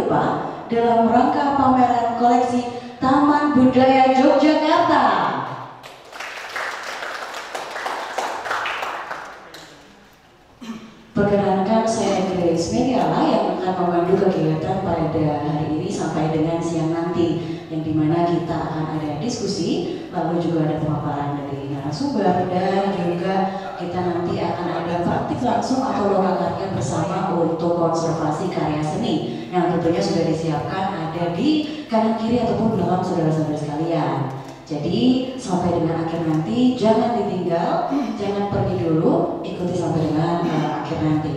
rupa dalam rangka pameran koleksi Taman Budaya Yogyakarta. Perkenalkan, saya Grace Mediala yang akan memandu kegiatan pada hari ini sampai dengan siang nanti, yang dimana kita akan ada diskusi, lalu juga ada pemaparan dari narasumber, dan juga kita nanti akan ada praktik langsung atau loka karya bersama untuk konservasi karya seni yang tentunya sudah disiapkan ada di kanan kiri ataupun belakang saudara-saudara sekalian. Jadi sampai dengan akhir nanti jangan ditinggal, jangan pergi dulu, ikuti sampai dengan akhir nanti.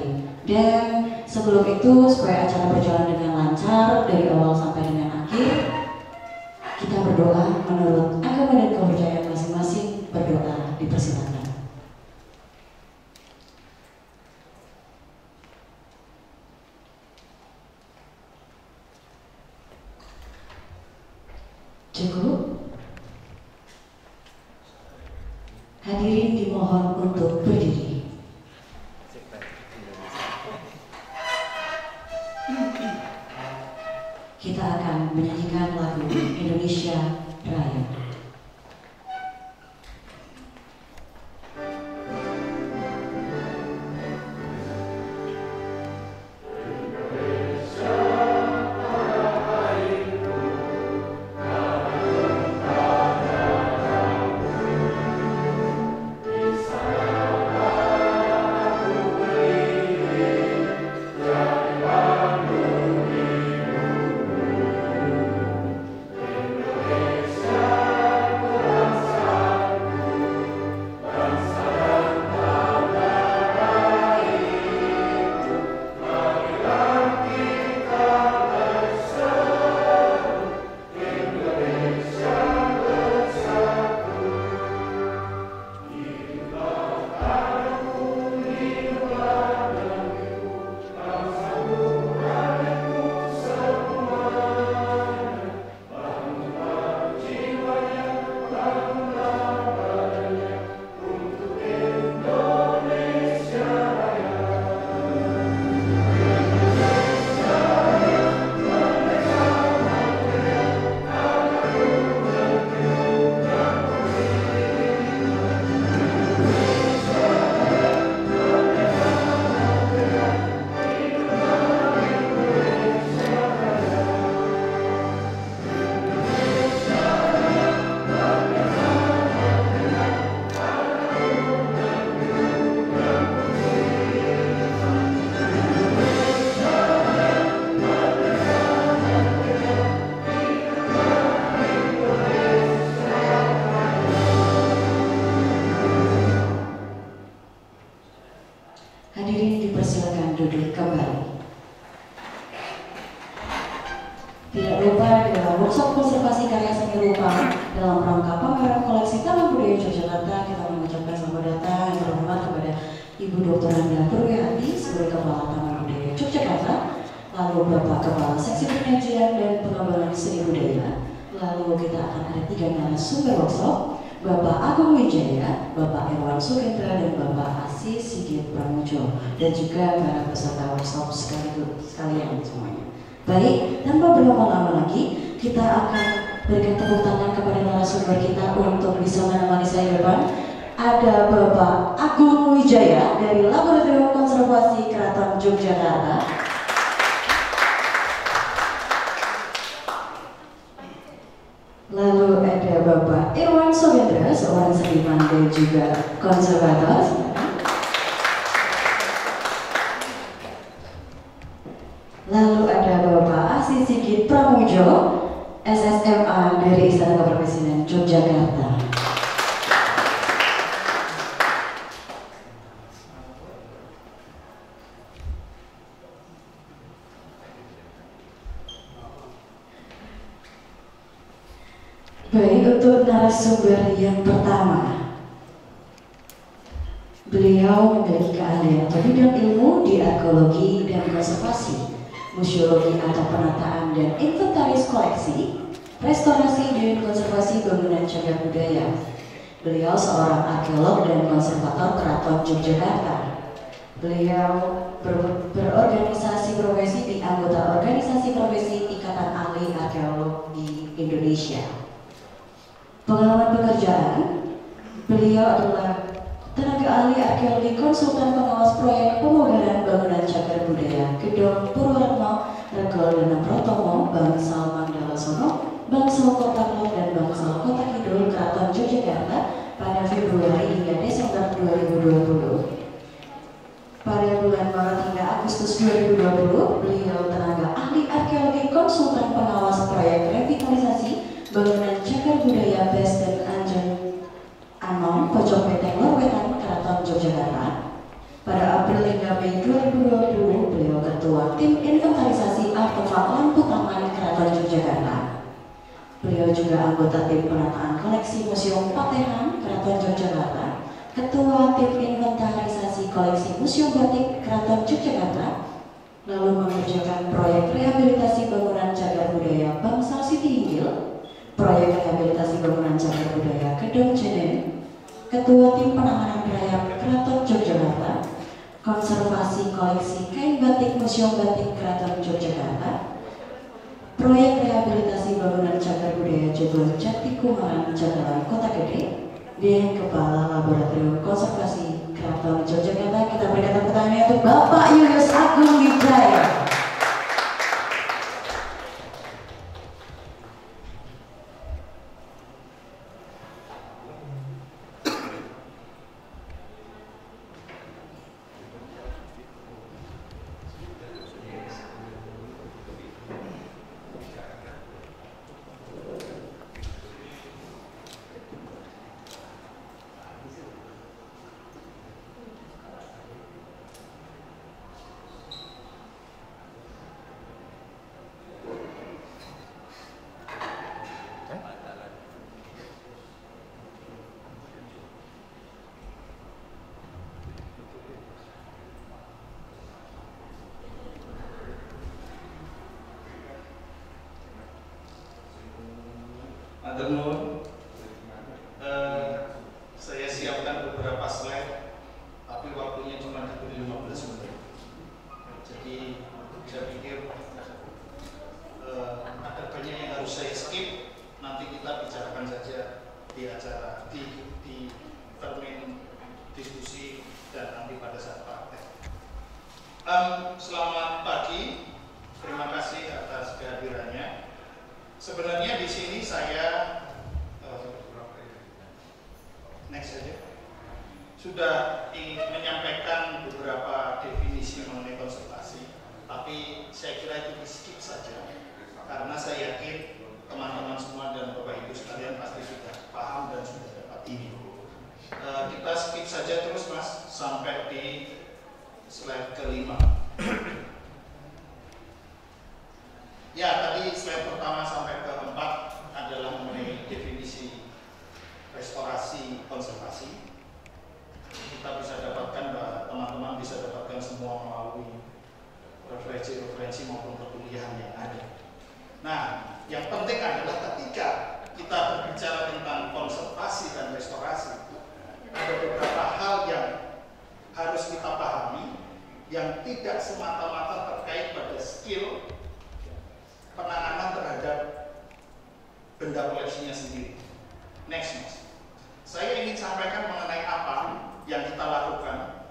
Dan sebelum itu supaya acara berjalan dengan lancar dari awal sampai dengan akhir, kita berdoa menurut agama dan kepercayaan masing-masing. Berdoa dipersilakan. Cukup? Hadirin dimohon untuk berdiri. Kita akan menyanyikan lagu Indonesia Raya. Hadirin dipersilakan duduk kembali. Tidak lupa dalam workshop konservasi karya seni rupa dalam rangka pameran koleksi Taman Budaya Yogyakarta, kita mengucapkan selamat datang yang terhormat kepada Ibu Dr. Anda Purwiyati sebagai Kepala Taman Budaya Yogyakarta, lalu Bapak Kepala Seksi Penyajian dan Pengembangan Seni Budaya. Lalu kita akan ada 3 narasumber workshop, Bapak Agung Wijaya, Bapak Irwan Sukendra, dan Bapak Asis Sigit Pramujo, dan juga para peserta workshop sekalian semuanya. Baik, tanpa berlama-lama lagi, kita akan berikan tepuk tangan kepada narasumber kita untuk bisa menemani saya depan. Ada Bapak Agung Wijaya dari Laboratorium Konservasi Keraton Yogyakarta. Lalu ada Bapak Irwan Sukendra, seorang seniman dan juga konservator. Lalu ada Bapak Asis Sigit Pramujo, SSMA dari Istana Kepresidenan Yogyakarta. Baik, untuk narasumber yang pertama, beliau memiliki keahlian atau bidang ilmu di arkeologi dan konservasi, museologi atau penataan dan inventaris koleksi, restorasi dan konservasi bangunan cagar budaya. Beliau seorang arkeolog dan konservator Keraton Yogyakarta. Beliau berorganisasi profesi di anggota organisasi profesi Indonesia. Pengalaman pekerjaan, beliau adalah tenaga ahli arkeologi konsultan pengawas proyek pemugaran bangunan cagar budaya Gedong Purworetno, Regol Danang Protomo, Bangsal Mandala Sono, Bangsal Kota Lot dan Bangsal Kota Kidul, Keraton Yogyakarta pada Februari hingga Desember 2020. Pada bulan Maret hingga Agustus 2020, beliau tenaga ahli arkeologi konsultan pengawas proyek revitalisasi bangunan cagar budaya Besten Anjen Anom, Pojok Beteng Lorwetan, Keraton Yogyakarta. Pada April hingga Mei 2020, beliau ketua tim inventarisasi artefak lampu taman Keraton Yogyakarta. Beliau juga anggota tim penataan koleksi Museum Patehan Keraton Yogyakarta, ketua tim inventarisasi koleksi Museum Batik Keraton Yogyakarta, lalu mengerjakan proyek rehabilitasi bangunan cagar budaya Bangsal Siti Hinggil, proyek rehabilitasi bangunan cagar budaya Gedong Jenen, ketua tim penanganan rayap Keraton Yogyakarta, konservasi koleksi kain batik Museum Batik Keraton Yogyakarta, proyek rehabilitasi bangunan cagar budaya Joglo Jati Kumaran Jagalan Kota Gede, dan Kepala Laboratorium Konservasi Keraton Yogyakarta. Kita berikan tepuk tangan untuk Bapak Julius Agung Wibraya. Matur saya siapkan beberapa slide, tapi waktunya cuma diberi 15 menit. Jadi saya pikir ada banyak yang harus saya skip. Nanti kita bicarakan saja di acara di termin diskusi dan nanti pada saat praktek. Selamat pagi, terima kasih atas kehadirannya. Sebenarnya di sini saya next saja sudah ingin menyampaikan beberapa definisi mengenai konservasi, tapi saya kira itu di skip saja karena saya yakin teman-teman semua dan Bapak Ibu sekalian pasti sudah paham dan sudah dapat ini. Kita skip saja terus Mas sampai di slide kelima. Ya, tadi slide pertama sampai ke 4 adalah mengenai definisi restorasi konservasi. Kita bisa dapatkan, teman-teman bisa dapatkan semua melalui referensi maupun perkuliahan yang ada. Nah, yang penting adalah ketika kita berbicara tentang konservasi dan restorasi, ada beberapa hal yang harus kita pahami yang tidak semata-mata terkait pada skill penanganan terhadap benda koleksinya sendiri. Next, Mas. Saya ingin sampaikan mengenai apa yang kita lakukan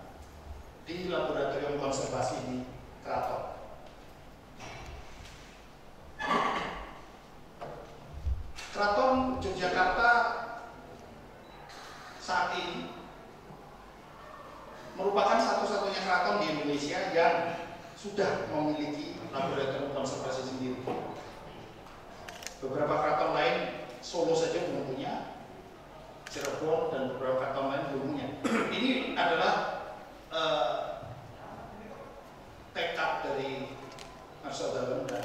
di laboratorium konservasi di Keraton. Keraton Yogyakarta saat ini merupakan satu-satunya keraton di Indonesia yang sudah memiliki laboratorium konservasi sendiri. Beberapa keraton lain, Solo saja belum punya, Cirebon dan beberapa keraton lain belum punya. Ini adalah tekad dari Marshal Dalam dan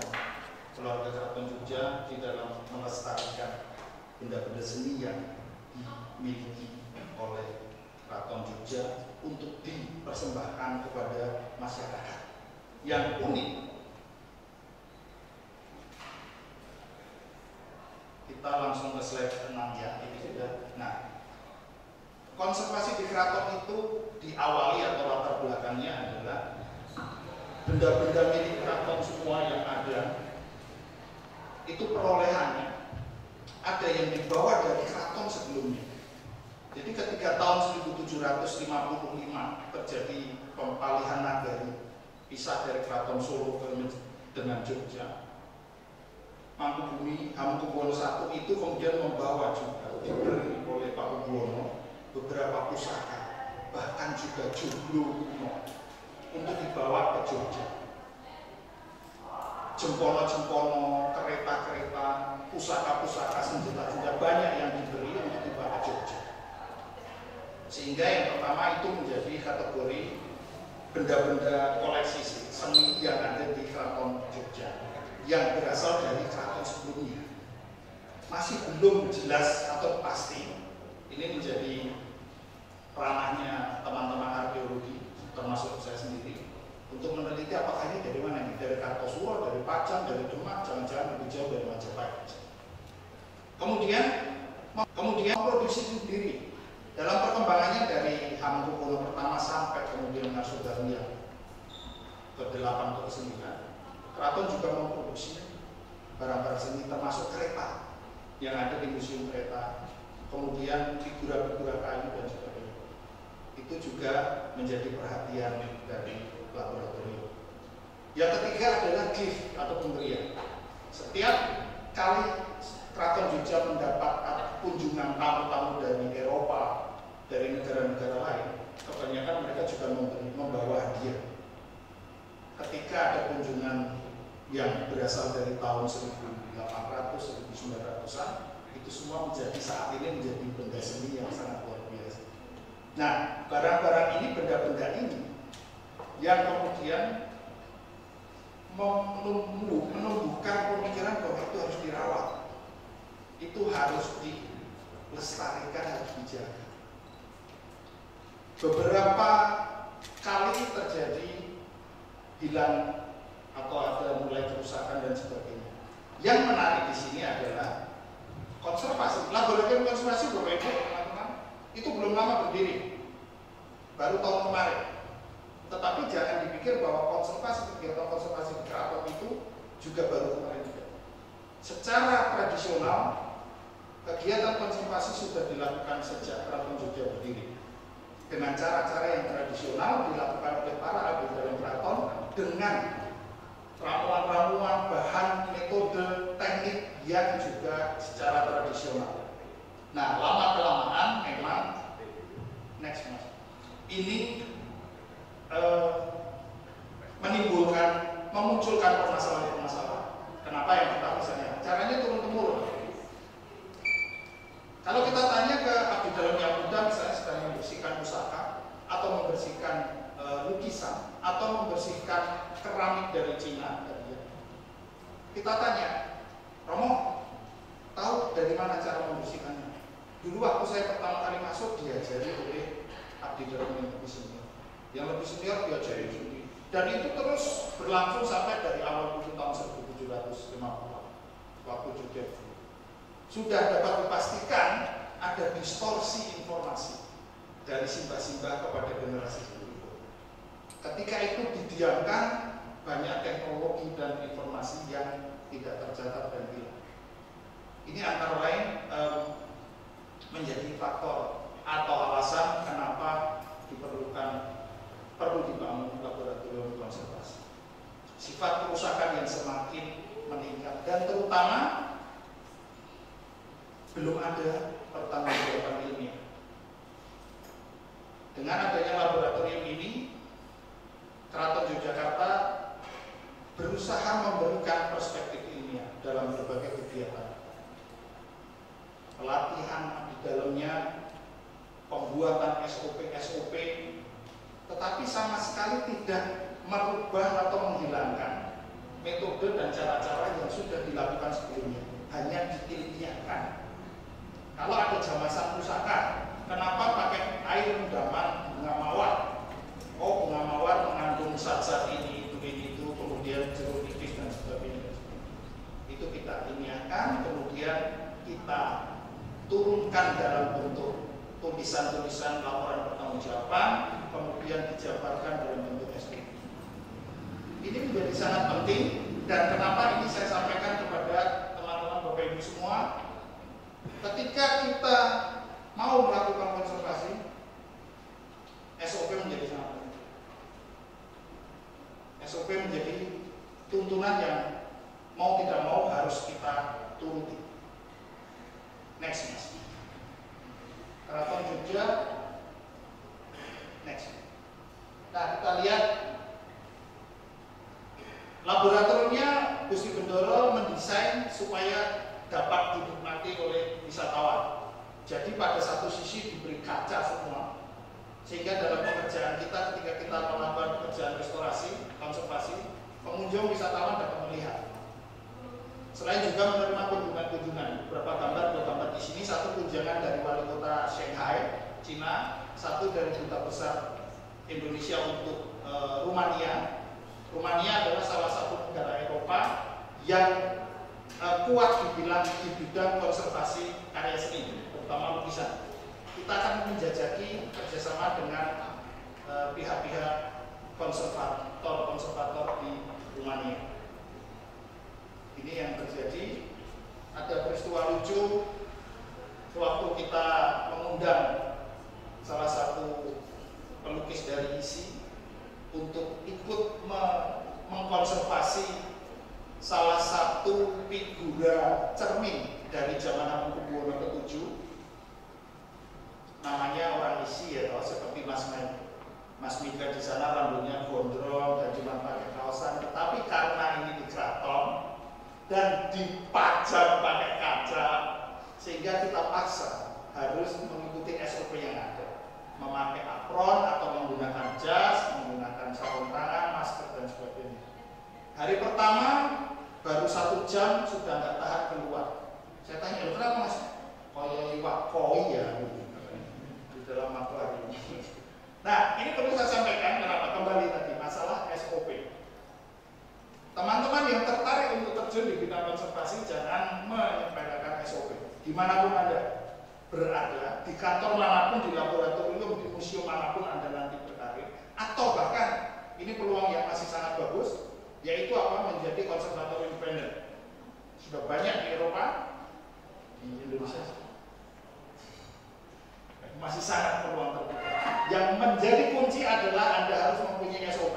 keluarga Keraton Jogja di dalam melestarikan benda-benda seni yang dimiliki oleh Keraton Jogja untuk dipersembahkan kepada masyarakat. Yang unik, kita langsung ke slide 6 ya, ini sudah. Nah, konservasi di keraton itu diawali atau latar belakangnya adalah benda-benda milik keraton semua yang ada itu perolehannya ada yang dibawa dari keraton sebelumnya. Jadi ketika tahun 1755 terjadi pengalihan nagari, pisah dari keraton Solo dengan Jogja, Mangkubumi Hamengkubuwono I itu kemudian membawa juga, diberi oleh Pak Kubuwono beberapa pusaka, bahkan juga joglo kuno untuk dibawa ke Jogja. Jempono-jempono, kereta-kereta, pusaka-pusaka, senjata-senjata banyak yang diberi untuk dibawa ke Jogja. Sehingga yang pertama itu menjadi kategori benda-benda koleksi seni yang ada di Keraton Jogja yang berasal dari keraton sebelumnya. Masih belum jelas atau pasti, ini menjadi ranahnya teman-teman arkeologi, termasuk saya sendiri, untuk meneliti apakah ini dari mana ini, dari Kartosuro, dari Pajang, dari Demak, jangan-jangan lebih jauh dari Majapahit. Kemudian produksi sendiri. Dalam perkembangannya dari Hamengkubuwono I sampai kemudian Nasudarnya ke-8 atau ke-9, keraton juga memproduksi barang-barang seni termasuk kereta yang ada di museum kereta, kemudian figura-figura kayu dan sebagainya. Itu juga menjadi perhatian dari laboratorium. Yang ketiga adalah gift atau pemberian. Setiap kali Keraton Jogja mendapat kunjungan tamu-tamu dari Eropa, dari negara-negara lain, kebanyakan mereka juga membawa hadiah. Ketika ada kunjungan yang berasal dari tahun 1800, 1900-an, itu semua menjadi saat ini menjadi benda seni yang sangat luar biasa. Nah, barang-barang ini, benda-benda ini yang kemudian menumbuhkan pemikiran bahwa itu harus dirawat, itu harus dilestarikan, harus dijaga. Beberapa kali terjadi hilang atau ada mulai kerusakan dan sebagainya. Yang menarik di sini adalah konservasi. Laboratorium konservasi Bapak Ibu, teman-teman, itu belum lama berdiri, baru tahun kemarin. Tetapi jangan dipikir bahwa kegiatan konservasi di keraton itu juga baru kemarin. Secara tradisional, kegiatan konservasi sudah dilakukan sejak Keraton Jogja berdiri dengan cara-cara yang tradisional dilakukan oleh para abdi dalam keraton dengan ramuan-ramuan, bahan, metode, teknik yang juga secara tradisional. Nah, lama-kelamaan memang ini memunculkan permasalahan-permasalahan. Kenapa? Yang pertama misalnya caranya turun-temurun. Kalau kita tanya ke abdi dalam yang muda, misalnya sedang membersihkan pusaka atau membersihkan lukisan atau membersihkan keramik dari Cina, kita tanya, Romo, tahu dari mana cara membersihkannya? Dulu waktu saya pertama kali masuk diajari oleh abdi dalam yang lebih senior. Yang lebih senior diajari sendiri. Dan itu terus berlangsung sampai dari awal tahun 1750 waktu Jogja. Sudah dapat dipastikan ada distorsi informasi dari simbah-simbah kepada generasi berikut. Ketika itu didiamkan, banyak teknologi dan informasi yang tidak tercatat dan hilang. Ini antara lain menjadi faktor atau alasan kenapa perlu dibangun laboratorium konservasi. Sifat kerusakan yang semakin meningkat dan terutama belum ada pertanggungjawaban ilmiah. Dengan adanya laboratorium ini, Keraton Yogyakarta berusaha memberikan perspektif ilmiah dalam berbagai kegiatan. Pelatihan di dalamnya, pembuatan SOP, tetapi sama sekali tidak merubah atau menghilangkan metode dan cara-cara yang sudah dilakukan sebelumnya, hanya diilmiahkan. Kalau ada jamasan pusaka, kenapa pakai air rendaman bunga mawar? Oh, bunga mawar mengandung zat-zat ini, itu, kemudian jeruk nipis dan sebagainya. Itu kita ilmiahkan, kemudian kita turunkan dalam bentuk tulisan-tulisan laporan pertanggungjawaban, kemudian dijabarkan dalam bentuk SOP. Ini menjadi sangat penting, dan kenapa ini saya sampaikan kepada teman-teman Bapak Ibu semua, mau melakukan konservasi, SOP menjadi sangat penting. SOP menjadi tuntunan yang mau tidak mau harus kita turuti. Next, Mas. Keraton Jogja. Next. Nah, kita lihat laboratoriumnya Gusti Bendoro mendesain supaya dapat dinikmati oleh wisatawan. Jadi pada satu sisi diberi kaca semua, sehingga dalam pekerjaan kita ketika kita melakukan pekerjaan restorasi, konservasi, pengunjung wisatawan dapat melihat. Selain juga menerima kunjungan-kunjungan, beberapa dua gambar di sini, satu kunjungan dari wali kota Shanghai, Cina, satu dari duta besar Indonesia untuk Rumania. Rumania adalah salah satu negara Eropa yang kuat dibilang di bidang konservasi karya seni, terutama lukisan. Kita akan menjajaki kerjasama dengan pihak-pihak konservator di Rumania. Ini yang terjadi. Ada peristiwa lucu waktu kita mengundang salah satu pelukis dari ISI untuk ikut mengkonservasi salah satu figura cermin dari zaman Hamengkubuwono ke-7. Namanya orang ISI ya, seperti Mas Mika di sana rambutnya gondrong dan cuma pakai kaosan. Tetapi karena ini di keraton dan dipajang pakai kaca, sehingga kita paksa harus mengikuti SOP yang ada, memakai apron atau menggunakan jas, menggunakan sarung tangan, masker dan sebagainya. Hari pertama baru 1 jam sudah nggak tahan keluar. Saya tanya, kenapa Mas? Kalau liwat koi ya di dalam akuarium. Nah, ini perlu saya sampaikan kenapa kembali tadi masalah SOP. Teman-teman yang tertarik untuk terjun di bidang konservasi jangan menyepelekan SOP. Dimanapun Anda berada, di kantor manapun, di laboratorium, di museum manapun Anda nanti berkarir, atau bahkan ini peluang yang masih sangat bagus, yaitu apa? Menjadi konservator independen. Sudah banyak di Eropa, di Indonesia masih sangat peluang terbuka. Yang menjadi kunci adalah Anda harus mempunyai SOP.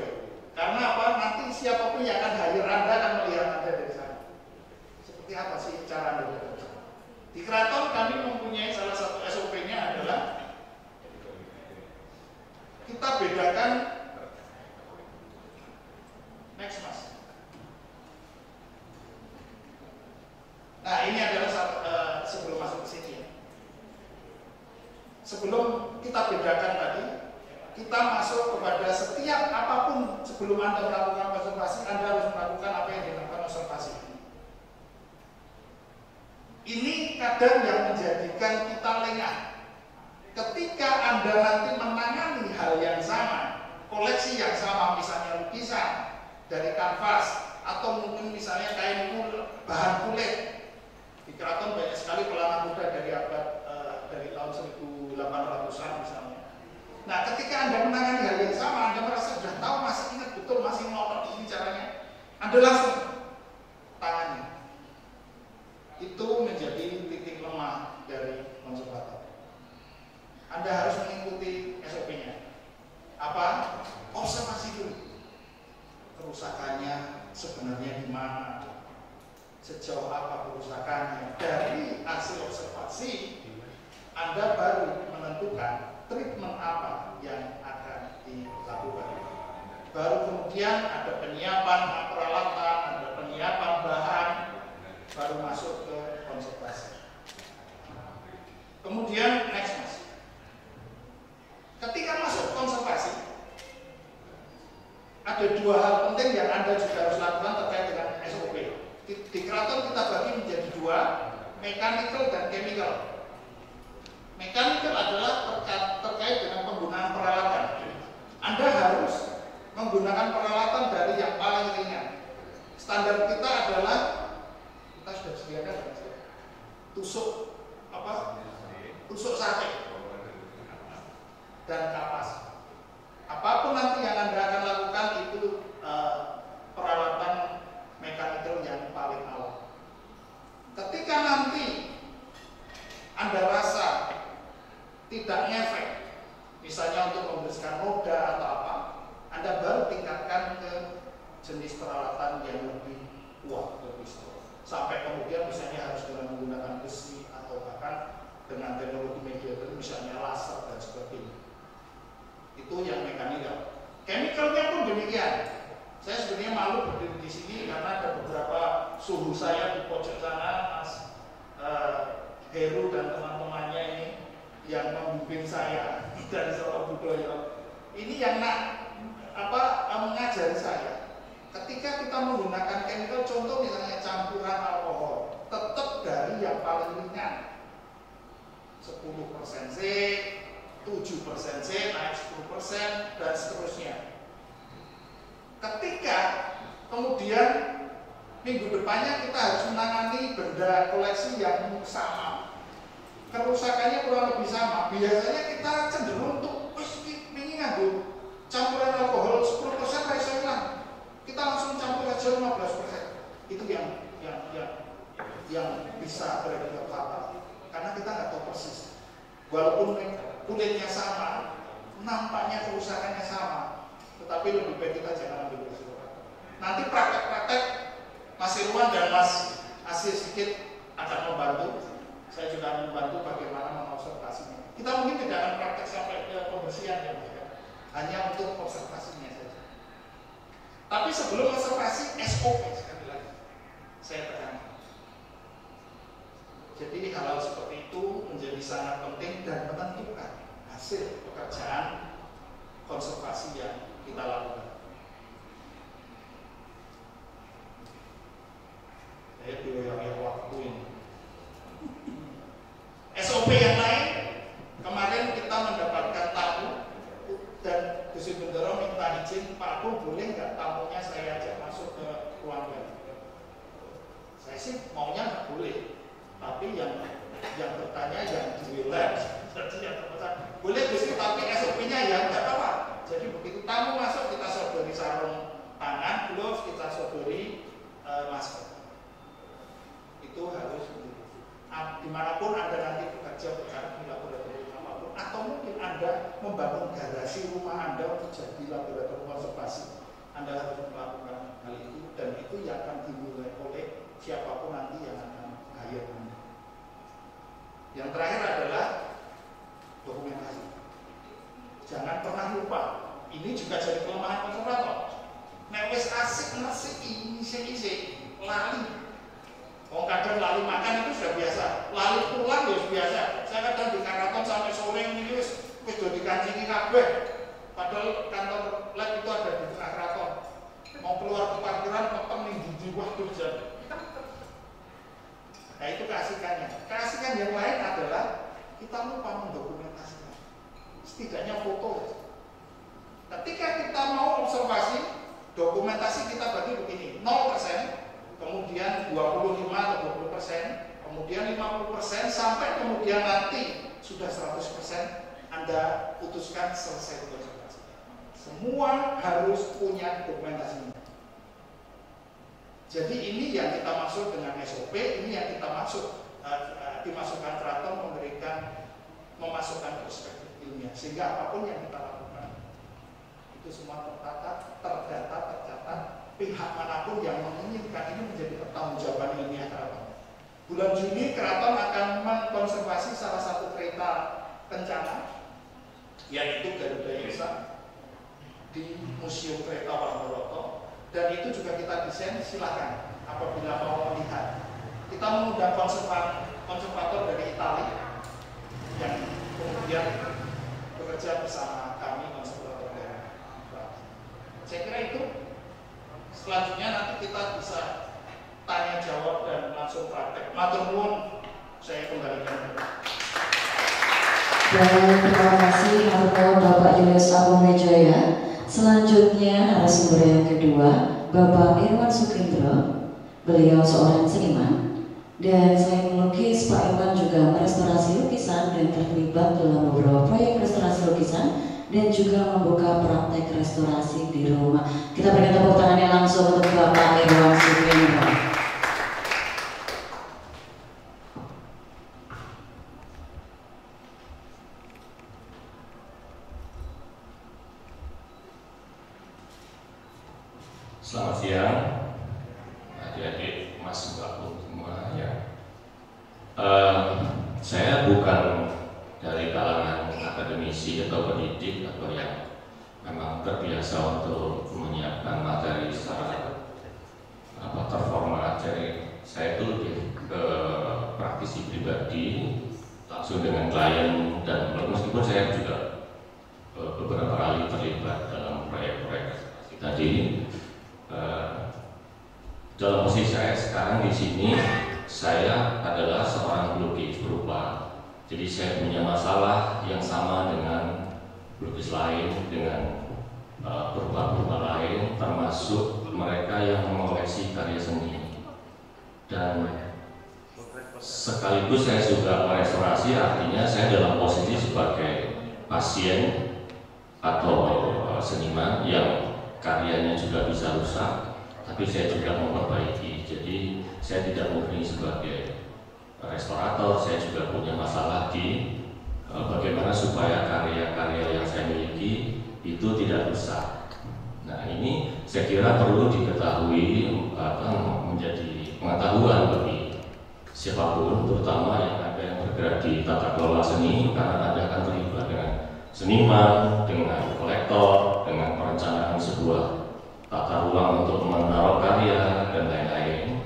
Karena apa? Nanti siapapun yang akan hadir Anda akan melihat Anda dari sana. Seperti apa sih cara Anda bekerja? Di keraton kami mempunyai salah satu SOP-nya adalah kita bedakan. Next, Mas. Nah, ini adalah sebelum masuk ke sini ya. Sebelum kita bedakan tadi, kita masuk kepada setiap apapun sebelum Anda melakukan konservasi, Anda harus melakukan apa yang dinamakan observasi. Ini kadang yang menjadikan kita lengah. Ketika Anda nanti menangani hal yang sama, koleksi yang sama, misalnya lukisan dari kanvas, atau mungkin misalnya kain bahan kulit. Di keraton banyak sekali pelana muda dari dari tahun 1800-an misalnya. Nah, ketika Anda menangani hal yang sama, Anda merasa sudah tahu, masih ingat betul, masih ngotot ini caranya, Anda langsung tangani. Itu menjadi titik lemah dari konservator. Anda harus mengikuti SOP-nya. Apa? Observasi dulu. Kerusakannya sebenarnya di mana? Sejauh apa kerusakannya? Dari hasil observasi, Anda baru menentukan treatment apa yang akan dilakukan. Baru kemudian ada penyiapan peralatan, ada penyiapan bahan, baru masuk ke konservasi. Kemudian next, Mas. Ketika masuk konservasi, ada 2 hal penting yang Anda juga harus lakukan terkait dengan SOP. Di keraton kita bagi menjadi 2, mechanical dan chemical. Mechanical adalah terkait dengan penggunaan peralatan. Anda harus menggunakan peralatan dari yang paling ringan. Standar kita adalah, kita sudah sediakan tusuk tusuk sate dan kapas. Apapun nanti yang Anda akan lakukan itu peralatan mechanical yang paling awal. Ketika nanti Anda rasa misalnya laser dan sebagainya. Itu yang mekanikal. Chemicalnya pun demikian. Saya sebenarnya malu berdiri di sini karena ada beberapa suhu saya di pojok sana, Mas Heru dan teman-temannya ini yang membimbing saya dari Solo Budoyo. Ini yang mengajari saya. Ketika kita menggunakan chemical, contoh misalnya campuran alkohol, tetap dari yang paling ringan, 10% C, 7% C, naik 10% dan seterusnya. Ketika kemudian minggu depannya kita harus menangani benda koleksi yang sama, kerusakannya kurang lebih sama, biasanya kita cenderung untuk ini nganggo campuran alkohol 10% bisa hilang, kita langsung campur aja 15%. Itu yang bisa berakibat fatal karena kita nggak tahu persis. Walaupun kulitnya sama, nampaknya kerusakannya sama, tetapi lebih baik kita jangan ambil resiko. Nanti praktek-praktek Mas Irwan dan Mas Asih sedikit akan membantu. Saya juga akan membantu bagaimana mengobservasinya. Kita mungkin tidak akan praktek sampai ke pembersihan ya, hanya untuk observasinya saja. Tapi sebelum observasi, SOP sekali lagi saya tekankan. Jadi hal-hal seperti itu menjadi sangat penting dan menentukan hasil pekerjaan konservasi yang kita lakukan. Saya yang waktu ini. SOP yang lain, kemarin kita mendapatkan tamu dan Gusti Bendoro minta izin, Pak Agung boleh nggak tamunya saya ajak masuk ke ruangan? Saya sih maunya nggak boleh, tapi yang bertanya yang di wilayah, jadi yang terbesar boleh Gusti, tapi SOP-nya ya nggak apa-apa. Jadi begitu tamu masuk kita sodori sarung tangan, gloves, kita sodori masker. Itu harus dimanapun Anda nanti bekerja di laboratorium apapun, atau mungkin Anda membangun garasi rumah Anda untuk jadi laboratorium konservasi, Anda harus melakukan hal itu, dan itu yang akan dimulai oleh siapapun nanti yang akan hire Anda. Yang terakhir adalah dokumentasi. Jangan pernah lupa, ini juga jadi kelemahan konservator. Nek wis asik nasi isi lali. Kadang lali makan itu sudah biasa, lali pulang ya biasa. Saya kadang di karaton sampai sore ini wis udah dikancingi kabeh. Padahal kantor lab itu ada di tengah keraton. Mau keluar ke parkiran peteng ning di waktu jam. Nah itu keasikannya. Keasikan yang lain adalah kita lupa mendokumentasikan. Setidaknya foto. Ketika kita mau observasi, dokumentasi kita bagi begini, 0%. Kemudian 25 atau 20%, kemudian 50%, sampai kemudian nanti sudah 100% Anda putuskan selesai konservasi. Semua harus punya dokumentasinya. Jadi ini yang kita maksud dengan SOP, ini yang kita maksud dimasukkan keraton memasukkan perspektif ilmiah, sehingga apapun yang kita lakukan itu semua tertata, terdata, tercatat. Pihak manapun yang menginginkan ini menjadi pertanggungjawaban ilmiah keraton. Bulan Juni keraton akan mengkonservasi salah satu kereta kencana, yaitu Garuda Yesa di Museum Kereta Wangoroto, dan itu juga kita desain. Silakan apabila mau melihat. Kita mengundang konservator dari Italia yang kemudian bekerja bersama kami konservator dari Italia. Saya kira itu. Selanjutnya nanti kita bisa tanya jawab dan langsung praktek. Matur nuwun, saya kembalikan. Baik, terima kasih Bapak Julius Agung Wijaya. Selanjutnya narasumber yang kedua, Bapak Irwan Sukindro. Beliau seorang seniman dan selain melukis, Pak Irwan juga merestorasi lukisan dan terlibat dalam beberapa proyek restorasi lukisan dan juga membuka praktek restorasi di rumah. Kita berikan tepuk tangannya langsung untuk Bapak Irwan Sukindro. Selamat siang, adik-adik, Mas Mbak semua ya. Saya bukan dari kalangan akademisi atau pendidik atau yang memang terbiasa untuk menyiapkan materi secara terformat. Jadi saya itu lebih ke praktisi pribadi, langsung dengan klien, dan meskipun saya juga beberapa kali terlibat dalam proyek-proyek tadi. Dalam posisi saya sekarang di sini, saya adalah seorang pelukis berupa. Jadi saya punya masalah yang sama dengan pelukis lain, dengan berupa-berupa lain, termasuk mereka yang mengoleksi karya seni. Dan sekaligus saya juga merestorasi, artinya saya dalam posisi sebagai pasien atau seniman yang karyanya juga bisa rusak, tapi saya juga memperbaiki. Jadi saya tidak murni sebagai restorator, saya juga punya masalah di bagaimana supaya karya-karya yang saya miliki itu tidak rusak. Nah, ini saya kira perlu diketahui, menjadi pengetahuan bagi siapapun, terutama yang ada yang bergerak di tata kelola seni, karena Anda akan terlibat dengan seniman, dengan kolektor, dengan perencanaan sebuah tata ruang untuk menaruh karya dan lain-lain.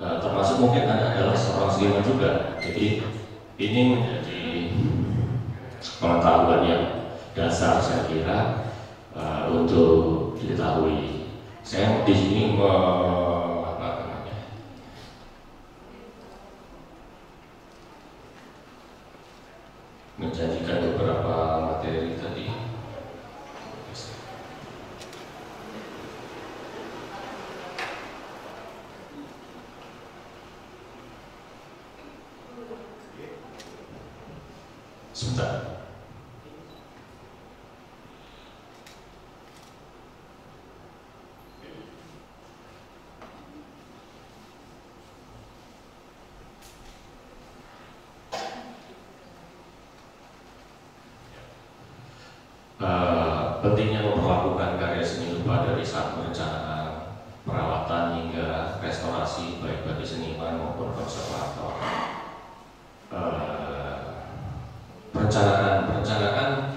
Termasuk mungkin Anda adalah seorang seniman juga. Jadi ini menjadi pengetahuan yang dasar saya kira untuk diketahui. Saya di sini menjanjikan beberapa materi tadi. Sebentar. Pentingnya memperlakukan karya seni rupa dari saat perencanaan, perawatan hingga restorasi, baik bagi seniman maupun konservator. Perencanaan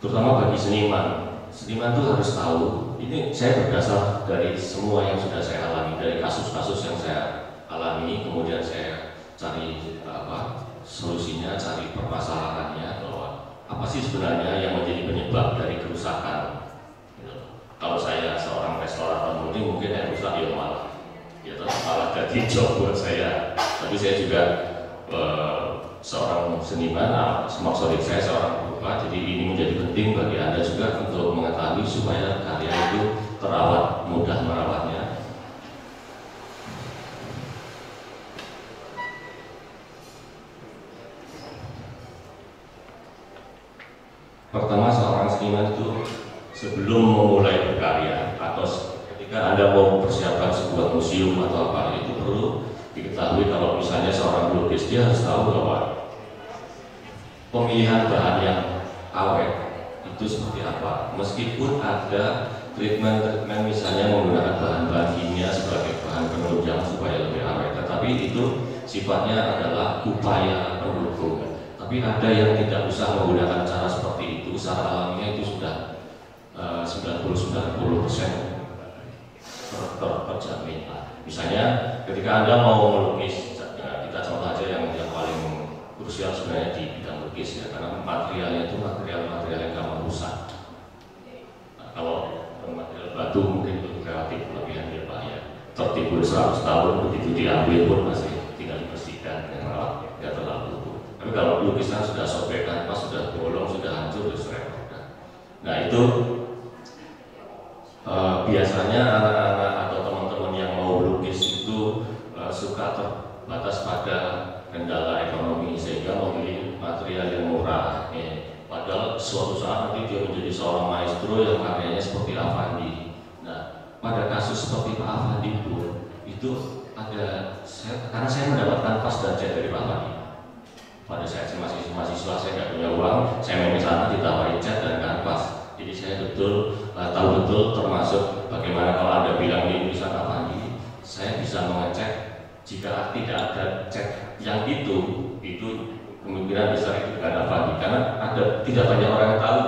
terutama bagi seniman itu harus tahu. Ini saya berdasar dari semua yang sudah saya alami, dari kasus-kasus yang saya alami, kemudian saya cari solusinya, cari permasalahannya, bahwa apa sih sebenarnya yang menjadi penyebab dari kerusakan. Kalau saya seorang restorator mungkin yang rusak ya malah jadi job buat saya. Tapi saya juga seorang seniman, maksudnya saya seorang perupa, jadi ini menjadi penting bagi Anda juga untuk mengetahui supaya karya itu terawat, mudah merawatnya. Pertama, seorang seniman itu sebelum memulai berkarya atau ketika Anda mau persiapkan sebuah museum atau apa, itu perlu diketahui kalau misalnya seorang pelukis, dia harus tahu bahwa pemilihan bahan yang awet itu seperti apa. Meskipun ada treatment misalnya menggunakan bahan-bahan kimia sebagai bahan penunjang supaya lebih awet, tetapi itu sifatnya adalah upaya pendukung. Tapi ada yang tidak usah menggunakan cara seperti itu, secara alaminya itu sudah 90-90% terjamin. Misalnya ketika Anda mau melukis, kita contoh aja yang paling krusial sebenarnya di bidang lukis ya, karena materialnya itu material yang gampang rusak. Nah, kalau material batu mungkin itu relatif lebih bahaya, tertimbun 100 tahun begitu diambil pun masih tinggal dibersihkan dan merawat, tidak terlalu. Tapi kalau lukisan sudah sobek kanvas, sudah bolong, sudah hancur, sudah repot. Nah itu biasanya anak-anak atau teman-teman yang mau lukis itu suka terbatas pada kendala ekonomi sehingga memilih material yang murah. Padahal suatu saat nanti dia menjadi seorang maestro yang karyanya seperti Avandi. Nah, pada kasus seperti Pak Avandi pun itu ada, karena saya mendapatkan kanvas dan cat dari Pak Avandi. Pada saat saya masih mahasiswa, saya nggak punya uang, saya main ke sana ditawarin cat dan kanvas. Jadi saya tahu betul, termasuk bagaimana kalau Anda bilang ini tulisan Avandi, saya bisa mengecek jika tidak ada cat yang itu kemungkinan besar itu bukan Avandi, karena tidak banyak orang yang tahu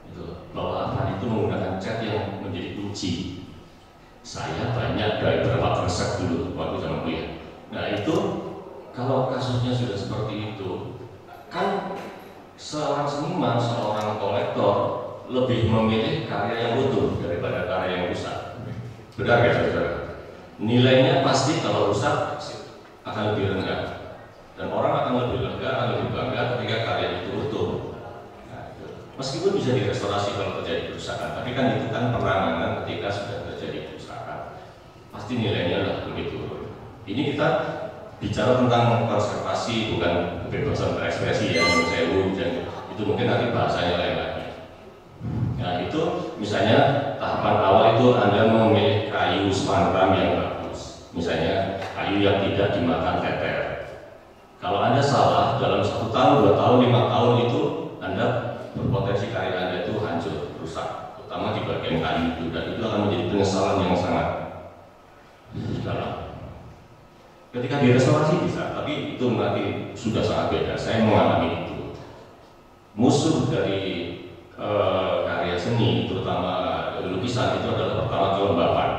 gitu, bahwa Avandi itu menggunakan cat yang menjadi kunci. Saya banyak dari beberapa resep dulu waktu zaman kuliah. Nah itu kalau kasusnya sudah seperti itu, kan seorang seniman, seorang kolektor lebih memilih karya yang utuh daripada karya yang rusak. Benar ya saudara? Nilainya pasti kalau rusak akan lebih rendah. Dan orang akan lebih lega, akan lebih bangga ketika karya itu utuh. Nah, itu. Meskipun bisa direstorasi kalau terjadi kerusakan, tapi kan itu kan penanganan ketika sudah terjadi kerusakan. Pasti nilainya lah lebih turun. Ini kita bicara tentang konservasi, bukan kebebasan berekspresi ya, menurut saya itu mungkin nanti bahasanya lain lagi. Nah itu misalnya tahapan awal itu Anda memilih kayu spangram yang bagus, misalnya kayu yang tidak dimakan teter. Kalau Anda salah, dalam 1 tahun, 2 tahun, 5 tahun itu Anda berpotensi karya Anda itu hancur, rusak, terutama di bagian kayu itu, dan itu akan menjadi penyesalan yang sangat dalam. Ketika direstorasi bisa, tapi itu nanti sudah sangat beda. Saya mengalami itu. Musuh dari karya seni, terutama lukisan, itu adalah pertama kelembapan.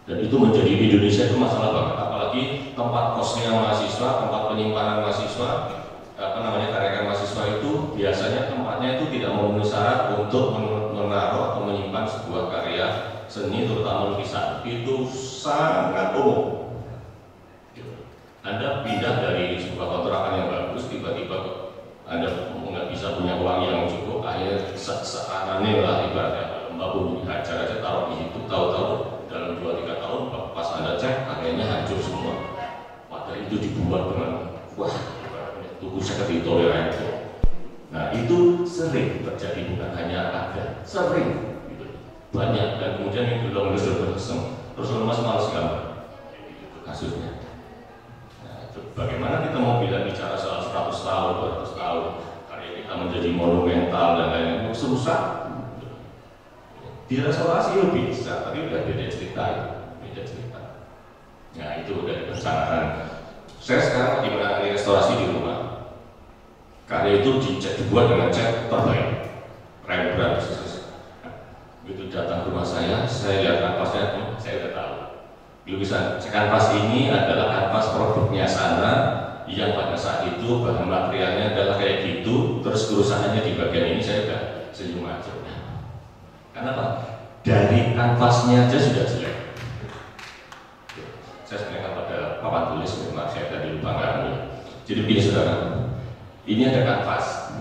Dan itu menjadi di Indonesia itu masalah banget, apalagi tempat kosnya mahasiswa, tempat penyimpanan mahasiswa, karya mahasiswa itu biasanya tempatnya itu tidak memenuhi syarat untuk menaruh atau menyimpan sebuah karya seni, terutama lukisan. Itu sangat umum. Anda pindah dari sebuah kontrakan yang bagus, tiba-tiba Anda nggak bisa punya uang yang cukup, akhirnya seaneh lah ibaratnya Mbak Bu dihajar aja taruh di situ, tahu-tahu dalam 2-3 tahun pas Anda cek akhirnya hancur semua. Padahal itu dibuat dengan tunggu sekali toleran. Nah itu sering terjadi, bukan hanya ada, sering gitu. Banyak, dan kemudian yang belum terus mas malas gambar itu kasusnya. Nah, itu bagaimana kita mau bicara soal 100 tahun, 200 tahun karya kita menjadi monumental dan lain-lain, susah. Direstorasi lebih bisa, tapi udah beda cerita. Nah itu udah perencanaan. Saya sekarang di mana restorasi di rumah, karya itu dibuat dengan cat terbaik, Rembrandt. Begitu datang ke rumah saya lihat kanvasnya, saya udah tahu. Lukisan kanvas ini adalah kanvas produknya sana, yang pada saat itu bahan materialnya adalah kayak gitu, terus kerusakannya di bagian ini, saya udah senyum aja. Kenapa? Dari kanvasnya aja sudah jelek. Saya sebenarnya pada papan tulis, memang saya tadi lupa nggak. Jadi begini saudara, ini ada kanvas,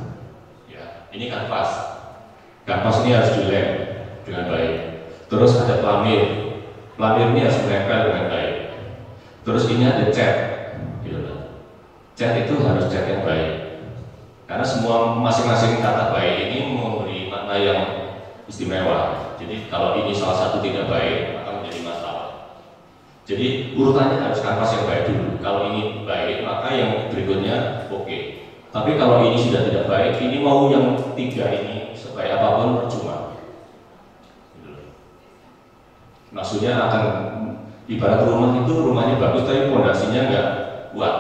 ya, ini kanvas. Kanvas ini harus dilem dengan baik. Terus ada pelamir ini harus menempel dengan baik. Terus ini ada cat, gitu. Cat itu harus cat yang baik, karena semua masing-masing kata baik ini memberi makna yang istimewa. Jadi kalau ini salah satu tidak baik, maka menjadi masalah. Jadi urutannya harus kanvas yang baik dulu. Kalau ini baik, maka yang berikutnya oke. Tapi kalau ini sudah tidak baik, ini mau yang 3 ini sebaik apapun percuma. Maksudnya akan ibarat rumah itu, rumahnya bagus tapi fondasinya nggak kuat.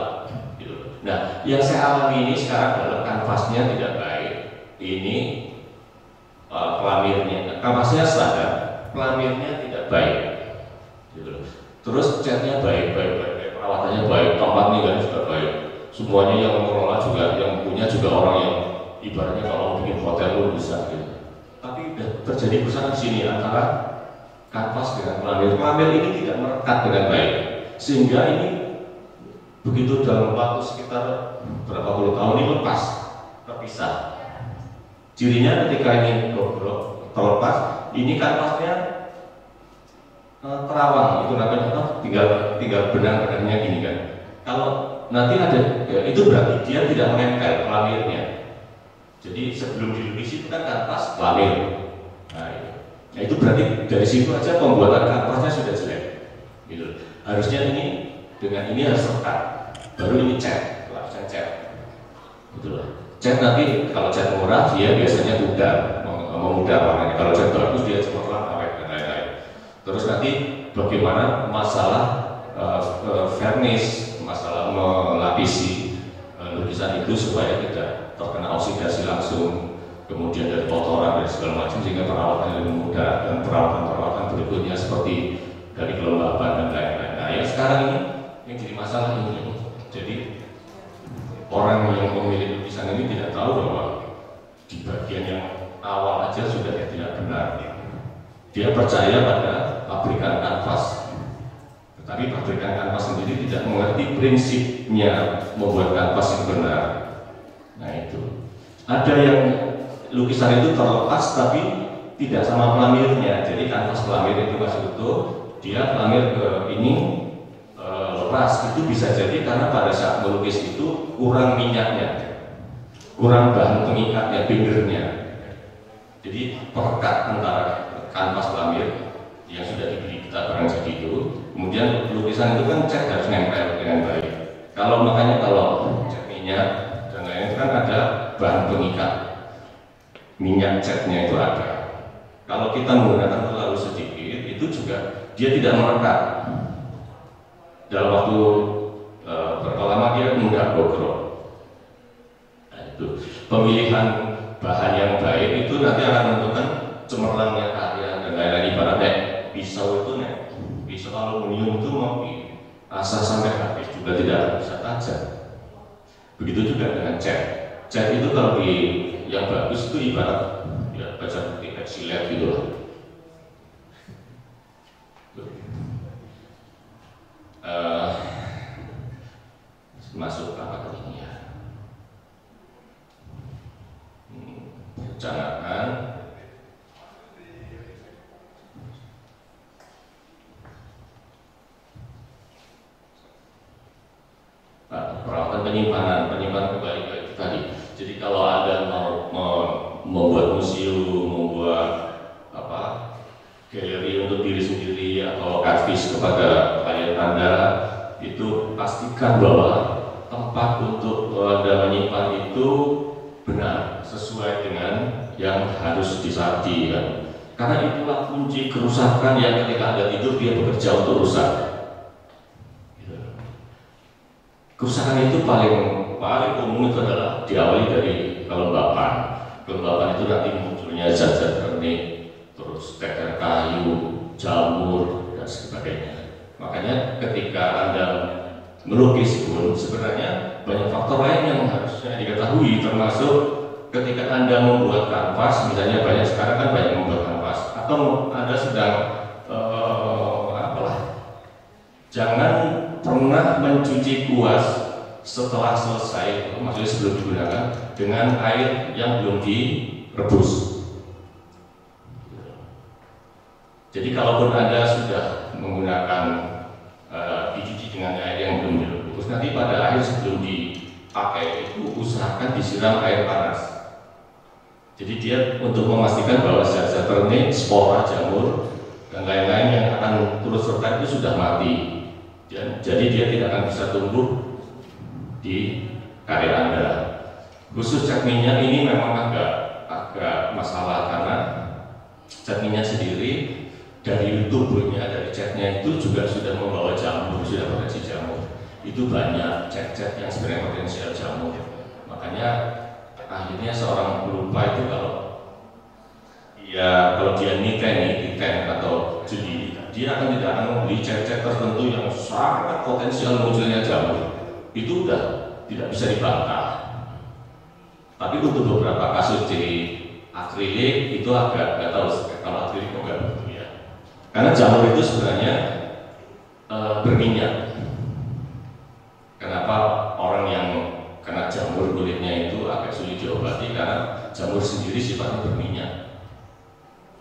Nah, yang saya alami ini sekarang adalah kanvasnya tidak baik. Ini pelamirnya, kanvasnya standar, pelamirnya tidak baik. Terus catnya baik, perawatannya baik, tempatnya kan juga baik. Semuanya yang mengelola juga, yang punya juga orang yang ibaratnya kalau bikin hotel pun bisa gitu. Tapi terjadi kerusakan di sini antara kanvas dengan pelamir. Pelamir ini tidak merekat dengan baik, sehingga ini begitu dalam waktu sekitar berapa puluh tahun ini lepas, terpisah. Cirinya ketika ini terlepas, ini kanvasnya terawang, itu namanya apa? Tinggal benang-benangnya gini kan. Kalau nanti ada, ya, itu berarti dia tidak menempel pelamirnya. Jadi sebelum dilukis itu kan kanvas pelamir. Nah itu berarti dari situ aja pembuatan kanvasnya sudah jelek. Gitu. Harusnya ini dengan ini harus rekat, baru ini cat, lapisan cat. Betul. Cat nanti kalau cat murah dia biasanya mudah, memudar warnanya. Kalau cat bagus dia cemerlang, awet dan lain-lain. Terus nanti bagaimana masalah vernis, masalah melapisi lukisan itu supaya tidak terkena oksidasi langsung, kemudian dari kotoran dan segala macam, sehingga perawatannya lebih mudah, dan perawatan berikutnya seperti dari kelembaban dan lain-lain. Nah, yang sekarang ini yang jadi masalah ini, jadi orang yang memilih lukisan ini tidak tahu bahwa di bagian yang awal aja sudah tidak benar. Dia percaya pada pabrikan kanvas, tetapi pabrikan kanvas sendiri tidak mengerti prinsipnya membuat kanvas yang benar. Nah itu, ada yang lukisan itu terlepas tapi tidak sama pelamirnya. Jadi kanvas pelamir itu masih utuh, dia pelamir ke ini lepas. Itu bisa jadi karena pada saat melukis itu kurang minyaknya, kurang bahan pengikatnya, bindernya. Jadi perekat antara kanvas pelamir yang sudah dibeli kita barang jadi itu, kemudian lukisan itu kan cat harus nempel dengan baik. Makanya kalau cat minyak dan lain-lain itu kan ada bahan pengikat, minyak catnya itu ada. Kalau kita menggunakan terlalu sedikit, itu juga dia tidak merekat. Dalam waktu berapa lama dia mudah bogrok. Nah, itu pemilihan bahan yang baik itu nanti akan menentukan cemerlangnya karya dan lain-lain. Ibaratnya pisau itu pisau aluminium itu mau diasah sampai habis juga tidak bisa tajam. Begitu juga dengan cat. Cat itu kalau yang bagus itu ibarat ya baca putih eksilet gitu lah. Masuk apa ke ini ya? Perencanaan. Perawatan penyimpanan kembali ke itu tadi. Jadi kalau Anda mau membuat museum, membuat galeri untuk diri sendiri atau artis kepada klien Anda, itu pastikan bahwa tempat untuk Anda menyimpan itu benar sesuai dengan yang harus disarti kan. Karena itulah kunci kerusakan yang ketika Anda tidur dia bekerja untuk rusak. Kerusakan itu paling umum itu adalah diawali dari kelembapan. Kelembapan itu nanti munculnya zat-zat kenik, terus teker kayu, jamur dan sebagainya. Makanya ketika Anda melukis pun sebenarnya banyak faktor lain yang harusnya diketahui, termasuk ketika Anda membuat kanvas, misalnya banyak sekarang kan banyak membuat kanvas, atau Anda sedang jangan pernah mencuci kuas setelah selesai, maksudnya sebelum digunakan, dengan air yang belum direbus. Jadi kalaupun Anda sudah menggunakan dicuci dengan air yang belum direbus, nanti pada akhir sebelum dipakai itu usahakan disiram air panas. Jadi dia untuk memastikan bahwa zat-zat ternik, spora, jamur dan lain-lain yang akan turut serta itu sudah mati. Jadi dia tidak akan bisa tumbuh di karya Anda. Khusus cat minyak ini memang agak masalah karena cat minyak sendiri dari tubuhnya, dari catnya itu juga sudah membawa jamur, sudah potensi jamur. Itu banyak cat-cat yang sebenarnya potensial jamur. Makanya akhirnya seorang pelupa itu kalau dia niten atau judi, dia tidak akan membeli cat-cat tertentu yang sangat potensial munculnya jamur. Itu udah tidak bisa dibantah. Tapi untuk beberapa kasus di akrilik itu agak nggak tahu kalau akrilik enggak begitu ya. Karena jamur itu sebenarnya berminyak. Kenapa orang yang kena jamur kulitnya itu agak sulit diobati? Karena jamur sendiri sifatnya berminyak.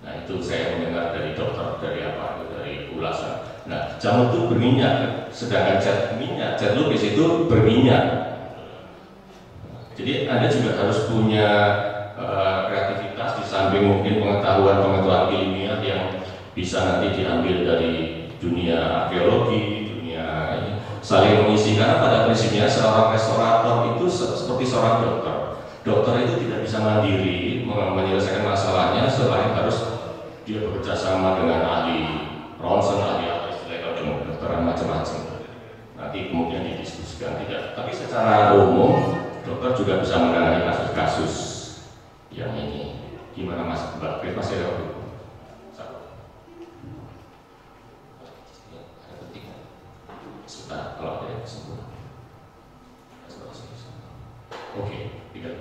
Nah itu saya mendengar dari dokter, dari ulasan. Nah jamur itu berminyak, sedangkan cat lukis itu berminyak. Jadi Anda juga harus punya kreativitas di samping mungkin pengetahuan ilmiah yang bisa nanti diambil dari dunia arkeologi, dunia saling mengisi. Karena pada prinsipnya seorang restorator itu seperti seorang dokter. Dokter itu tidak bisa mandiri menyelesaikan masalahnya selain harus dia bekerja sama dengan ahli ronsen, ahli istilah kalau dengan kedokteran macam-macam. Nanti kemudian didiskusikan. secara umum dokter juga bisa menangani kasus-kasus yang ini. Gimana Mas? Mbak Grace masih ada waktu? Sebentar, kalau ada yang kesempatan. Oke, tiga.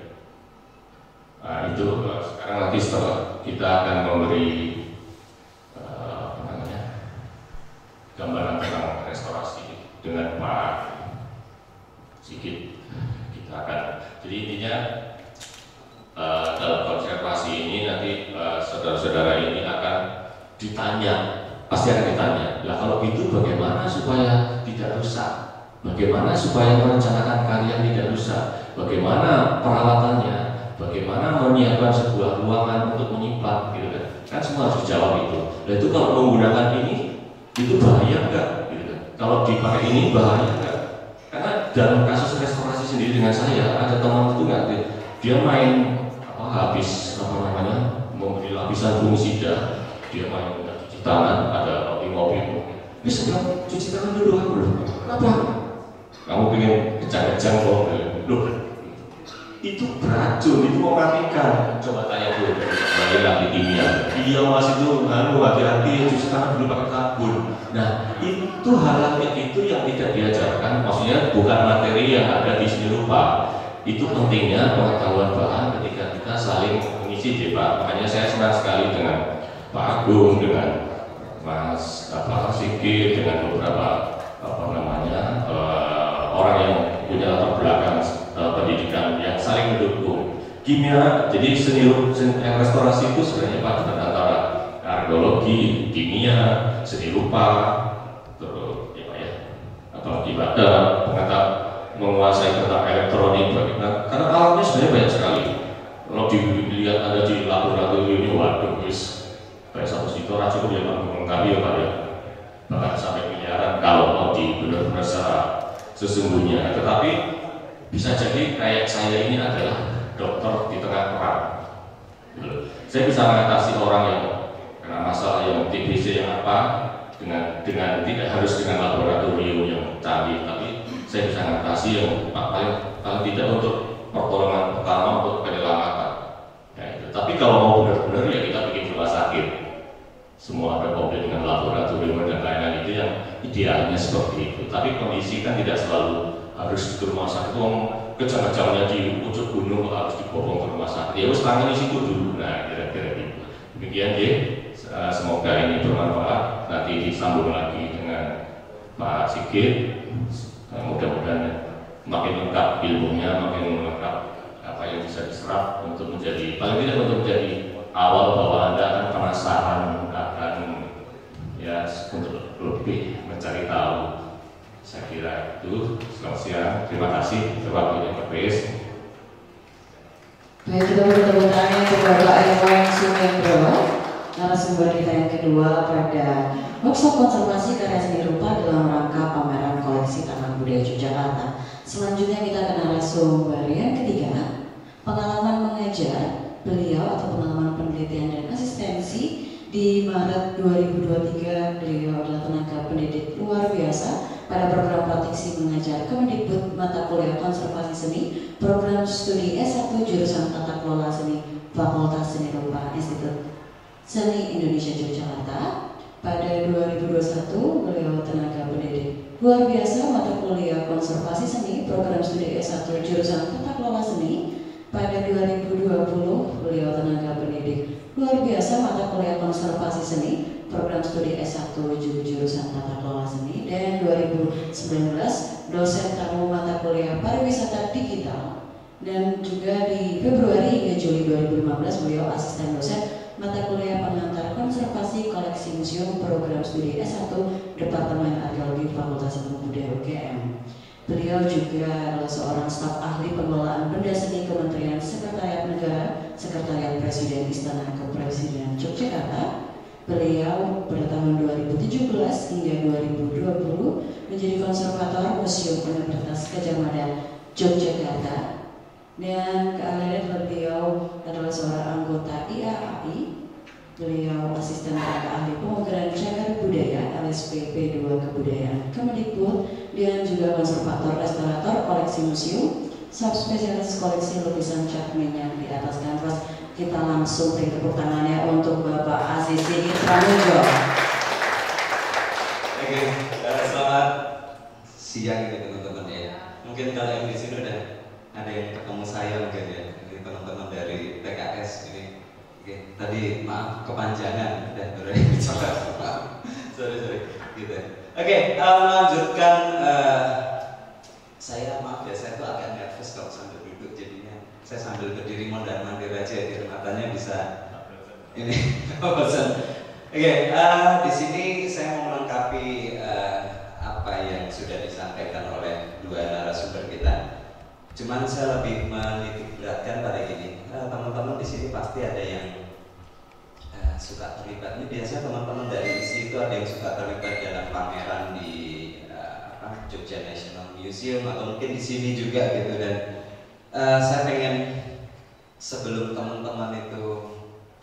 Nah, itu sekarang nanti setelah kita akan memberi gambaran tentang restorasi dengan Pak Sigit, kita akan. Jadi intinya dalam konservasi ini nanti saudara-saudara ini akan ditanya, pasti akan ditanya. Lah kalau gitu bagaimana supaya tidak rusak? Bagaimana supaya merencanakan karya tidak rusak? Bagaimana peralatannya? Bagaimana menyiapkan sebuah ruangan untuk menyimpan, gitu kan? Kan semua harus dijawab itu. Dan itu kalau menggunakan ini, itu bahaya enggak? Gitu kan? Kalau dipakai ini bahaya enggak? Karena dalam kasus restorasi sendiri dengan saya, ada teman itu nggak, dia main habis memberi lapisan fungisida, dia main cuci tangan, ada mobil. Ini sedang cuci tangan dulu aku loh. Kenapa? Kamu pengen kejang-kejang kok? Loh, itu beracun, itu mematikan. Coba tanya dulu, balik lagi kimia. Iya Mas, itu hati-hati cuci tangan dulu pakai sabun. Nah, itu hal-hal itu yang tidak diajarkan. Maksudnya bukan materi yang ada di seni rupa. Itu pentingnya pengetahuan bahan ketika kita saling mengisi debat. Makanya saya senang sekali dengan Pak Agung, dengan Mas Sigit, dengan beberapa orang yang punya latar belakang pendidikan yang saling mendukung. Kimia, jadi seni restorasi itu sebenarnya paduan antara arkeologi, kimia, seni rupa, terus menguasai tentang elektronik, bagaimana? Karena alatnya sebenarnya banyak sekali. Kalau dilihat ada di laboratorium ini, waduh, kayak satu situ racun dia melengkapi ya Pak ya, bahkan sampai miliaran kalau mau benar-benar secara sesungguhnya. Tetapi bisa jadi kayak saya ini adalah dokter di tengah perang. Saya bisa mengatasi orang yang kena masalah yang TBC yang apa dengan tidak harus dengan laboratorium yang canggih, tapi saya bisa mengatasi yang paling tidak untuk pertolongan pertama, untuk penyelamatan. Ya, itu. Tapi kalau mau benar-benar ya kita bikin rumah sakit. Semua ada problem dengan laboratorium dan lain-lain, itu yang idealnya seperti itu. Tapi kondisi kan tidak selalu harus ke rumah sakit. Kejang-kejangnya di ujung gunung harus dibopong ke rumah sakit. Ya harus tangan di situ dulu. Nah, kira-kira gitu. Demikian deh. Semoga ini bermanfaat. Nanti disambung lagi dengan Pak Sigit. Mudah-mudahan makin lengkap ilmunya, makin lengkap apa yang bisa diserap untuk menjadi, paling tidak untuk menjadi awal bahwa Anda akan penasaran, akan ya untuk lebih mencari tahu. Saya kira itu. Selamat siang, terima kasih waktunya Pak Grace. Baik, kita beri tepuk tangan untuk Bapak Irwan Sumendro, narasumber kita yang kedua pada workshop konservasi karya seni rupa dalam rangka pameran koleksi Taman Budaya Yogyakarta. Selanjutnya kita ke narasumber yang ketiga, pengalaman mengajar beliau atau pengalaman penelitian dan asistensi. Di Maret 2023 beliau adalah tenaga pendidik luar biasa pada program praktisi mengajar Kemendikbud mata kuliah konservasi seni, program studi S1 jurusan tata kelola seni, Fakultas Seni Rupa Institut Seni Indonesia Yogyakarta. Pada 2021 beliau tenaga pendidik luar biasa mata kuliah konservasi seni, program studi S1 jurusan tata kelola seni. Pada 2020 beliau tenaga pendidik luar biasa mata kuliah konservasi seni, program studi S1 jurusan tata kelola seni. Dan 2019 dosen tamu mata kuliah pariwisata digital. Dan juga di Februari hingga Juli 2015 beliau asisten dosen mata kuliah pengantar konservasi koleksi museum, program studi S1 Departemen Arkeologi Fakultas Ilmu Budaya UGM. Beliau juga adalah seorang staf ahli pengelolaan benda seni Kementerian Sekretariat Negara, Sekretariat Presiden Istana Kepresidenan Yogyakarta. Beliau pada tahun 2017 hingga 2020 menjadi konservator Museum Universitas Gadjah Mada Yogyakarta. Dan keahlian beliau adalah seorang anggota IAAI Beliau asisten tenaga ahli pemrograman cagar budaya LSPP 2 Kebudayaan Kemendikbud dan juga konservator restorator koleksi museum, subspesialis koleksi lukisan cat minyak di atas kanvas. Kita langsung beri tepuk tangannya untuk Bapak Aziz Sigit Pramojo. Oke, selamat siang gitu teman-teman ya. Mungkin kalau yang di sini udah ada yang ketemu saya mungkin ya, ini teman-teman dari PKS ini. Oke, tadi maaf kepanjangan udah berbicara, sorry gitu. Oke, melanjutkan saya maaf ya, saya tuh agak nervous kalau sambil duduk, jadinya saya sambil berdiri mondar mandir aja, biar matanya bisa ini bosan. Oke, di sini saya mau melengkapi apa yang sudah disampaikan oleh dua narasumber kita. Cuman saya lebih menitik beratkan pada gini, teman-teman di sini pasti ada yang suka terlibat. Ini biasanya teman-teman dari ISI itu ada yang suka terlibat dalam pameran di Jogja National Museum atau mungkin di sini juga gitu. Dan saya pengen sebelum teman-teman itu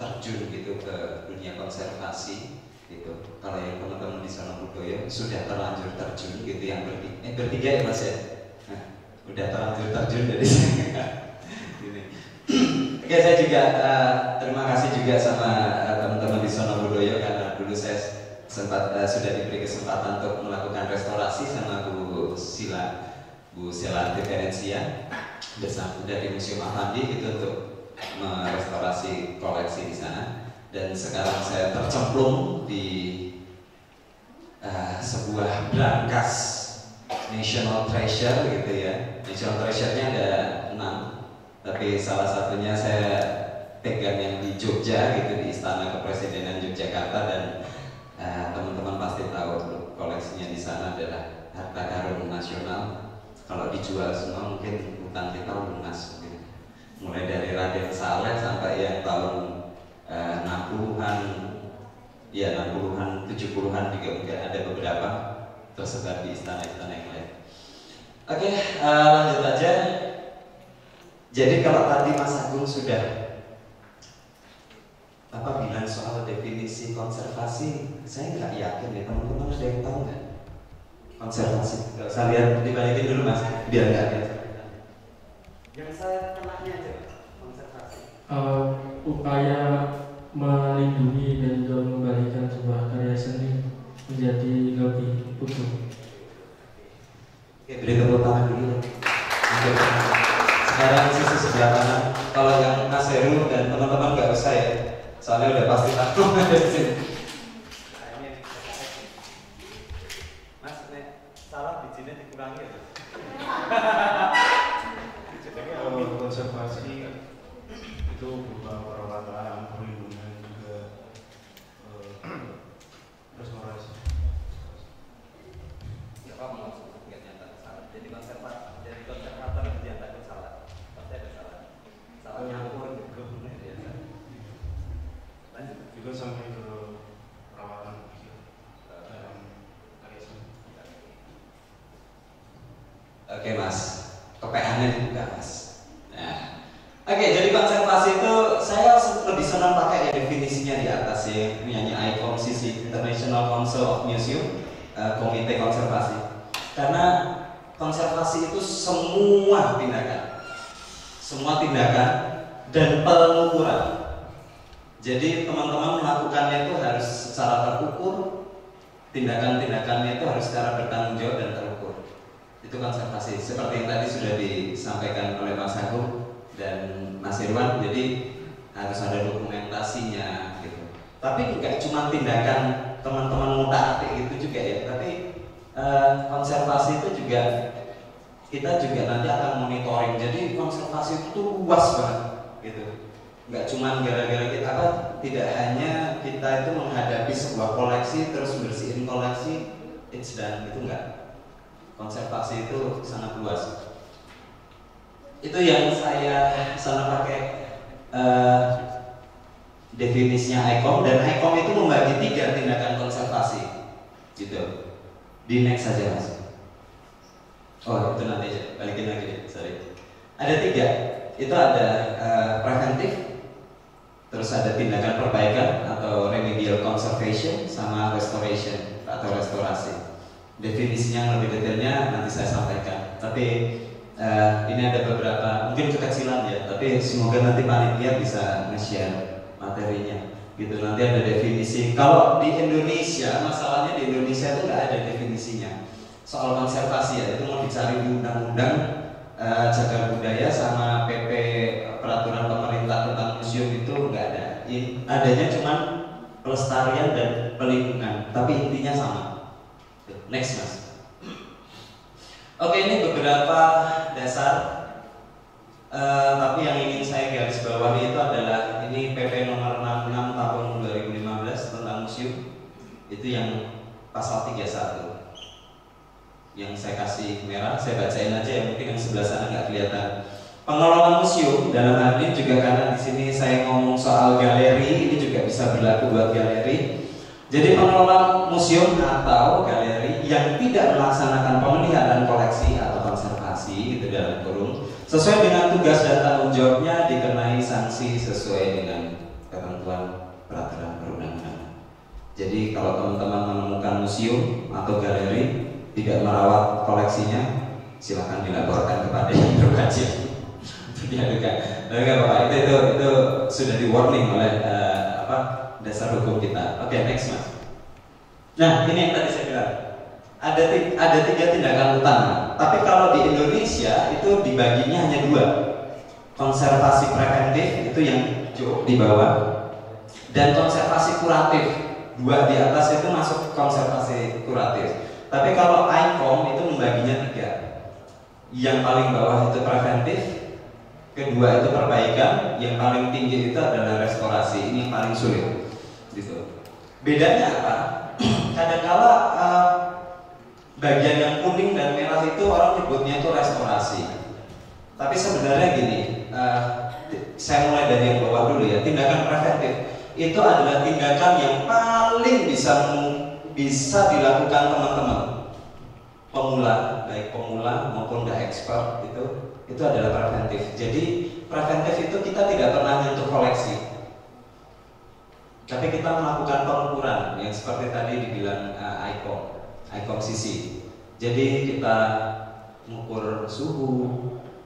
terjun gitu ke dunia konservasi gitu. Kalau yang teman-teman di Sono Budoyo sudah terlanjur terjun gitu, yang bertiga ya Mas ya. Udah terlanjur terjun dari sini. Oke, saya juga terima kasih juga sama teman-teman di Sono Budoyo karena dulu saya sempat sudah diberi kesempatan untuk melakukan restorasi sama Bu Selanti Venesia bersama dari Museum Afandi gitu untuk merestorasi koleksi di sana. Dan sekarang saya tercemplung di sebuah brankas National Treasure gitu ya. National Treasure-nya ada 6, tapi salah satunya saya pegang yang di Jogja gitu, di Istana Kepresidenan Yogyakarta. Dan teman-teman pasti tahu koleksinya di sana adalah harta karun nasional. Kalau dijual semua mungkin utang kita lunas gitu. Mulai dari Raden Saleh sampai yang tahun 60-an, ya 60-an, 70-an juga mungkin ada beberapa tersebar di istana-istana yang lain. Oke, lanjut aja. Jadi kalau tadi Mas Agung sudah bilang soal definisi konservasi, saya nggak yakin ya teman-teman ada yang tahu nggak konservasi? Saya lihat dibalikin dulu Mas, biar nggak ada. Yang saya kenanya aja konservasi. Upaya melindungi dan juga mengembalikan sebuah karya seni menjadi lebih utuh. Oke, beri tepuk tangan dulu. Sekarang sisi sebelah kanan. Kalau yang Mas Heru dan teman-teman nggak usah ya, soalnya udah pasti tahu dari sini. Mas, salah bijinya dikurangi ya. Konservasi itu berupa perawatan, perlindungan juga restorasi. Ya Pak, maksudnya nggak nyata salah. Jadi konservator itu diantaranya salah. Pasti ada salah. Salah nyampur gitu. Lanjut. Juga sampai ke perawatan dalam karya seni. Oke Mas, kepeannya juga Mas. Nah, oke, jadi konservasi itu saya lebih senang pakai definisinya di atas ya, punyanya ICOMCC, International Council of Museum, Komite Konservasi. Karena konservasi itu semua tindakan dan pengukuran. Jadi teman-teman melakukannya itu harus secara terukur, tindakan-tindakannya itu harus secara bertanggung jawab dan terukur. Itu konservasi. Seperti yang tadi sudah disampaikan oleh Mas Agung dan Mas Irwan, jadi harus ada dokumentasinya gitu. Tapi nggak cuma tindakan teman-teman ngutak-atik gitu juga ya, tapi konservasi itu juga kita juga nanti akan monitoring. Jadi konservasi itu tuh luas banget gitu. Nggak cuma gara-gara kita tidak hanya kita itu menghadapi sebuah koleksi terus bersihin koleksi, it's done, itu enggak. Konservasi itu sangat luas. Itu yang saya sana pakai definisinya ICOM, dan ICOM itu membagi 3 tindakan konservasi gitu. Di next saja Mas. Oh itu nanti aja, balikin lagi deh, sorry. Ada 3, itu ada preventif, terus ada tindakan perbaikan atau remedial conservation, sama restoration atau restorasi. Definisinya yang lebih detailnya nanti saya sampaikan. Tapi ini ada beberapa, mungkin kekecilan ya, tapi semoga nanti panitia bisa nge-share materinya. Gitu, nanti ada definisi. Kalau di Indonesia, masalahnya di Indonesia itu nggak ada definisinya soal konservasi ya. Itu mau dicari di undang-undang cagar budaya sama PP peraturan pemerintah tentang museum itu nggak ada. Adanya cuma pelestarian dan pelindungan, tapi intinya sama. Next mas. Oke, ini beberapa dasar. Tapi yang ingin saya garis bawahi itu adalah ini PP nomor 66 tahun 2015 tentang museum. Itu yang pasal 31. Yang saya kasih merah, saya bacain aja ya, mungkin yang sebelah sana nggak kelihatan. Pengelola museum dalam hal ini juga karena di sini saya ngomong soal galeri, ini juga bisa berlaku buat galeri. Jadi pengelola museum atau galeri yang tidak melaksanakan pemeliharaan koleksi atau konservasi itu dalam kurung sesuai dengan tugas dan tanggung jawabnya dikenai sanksi sesuai dengan ketentuan peraturan perundang-undangan. Jadi kalau teman-teman menemukan museum atau galeri tidak merawat koleksinya, silahkan dilaporkan kepada yang berwajib untuk diadukan. Oke Bapak, itu sudah di warning oleh dasar hukum kita. Oke, next mas. Nah ini yang tadi saya bilang. Ada 3 tindakan utama. Tapi kalau di Indonesia itu dibaginya hanya 2. Konservasi preventif itu yang di bawah, dan konservasi kuratif. 2 di atas itu masuk konservasi kuratif. Tapi kalau ICOM itu membaginya 3. Yang paling bawah itu preventif, kedua itu perbaikan, yang paling tinggi itu adalah restorasi. Ini yang paling sulit. Gitu. Bedanya apa? Kadangkala bagian yang kuning dan merah itu orang nyebutnya itu restorasi. Tapi sebenarnya gini, saya mulai dari yang bawah dulu ya. Tindakan preventif itu adalah tindakan yang paling bisa dilakukan teman-teman pemula, baik pemula maupun udah expert, itu adalah preventif. Jadi preventif itu kita tidak pernah nyentuh koleksi, tapi kita melakukan pengukuran yang seperti tadi dibilang ICOM CC. Jadi kita mengukur suhu,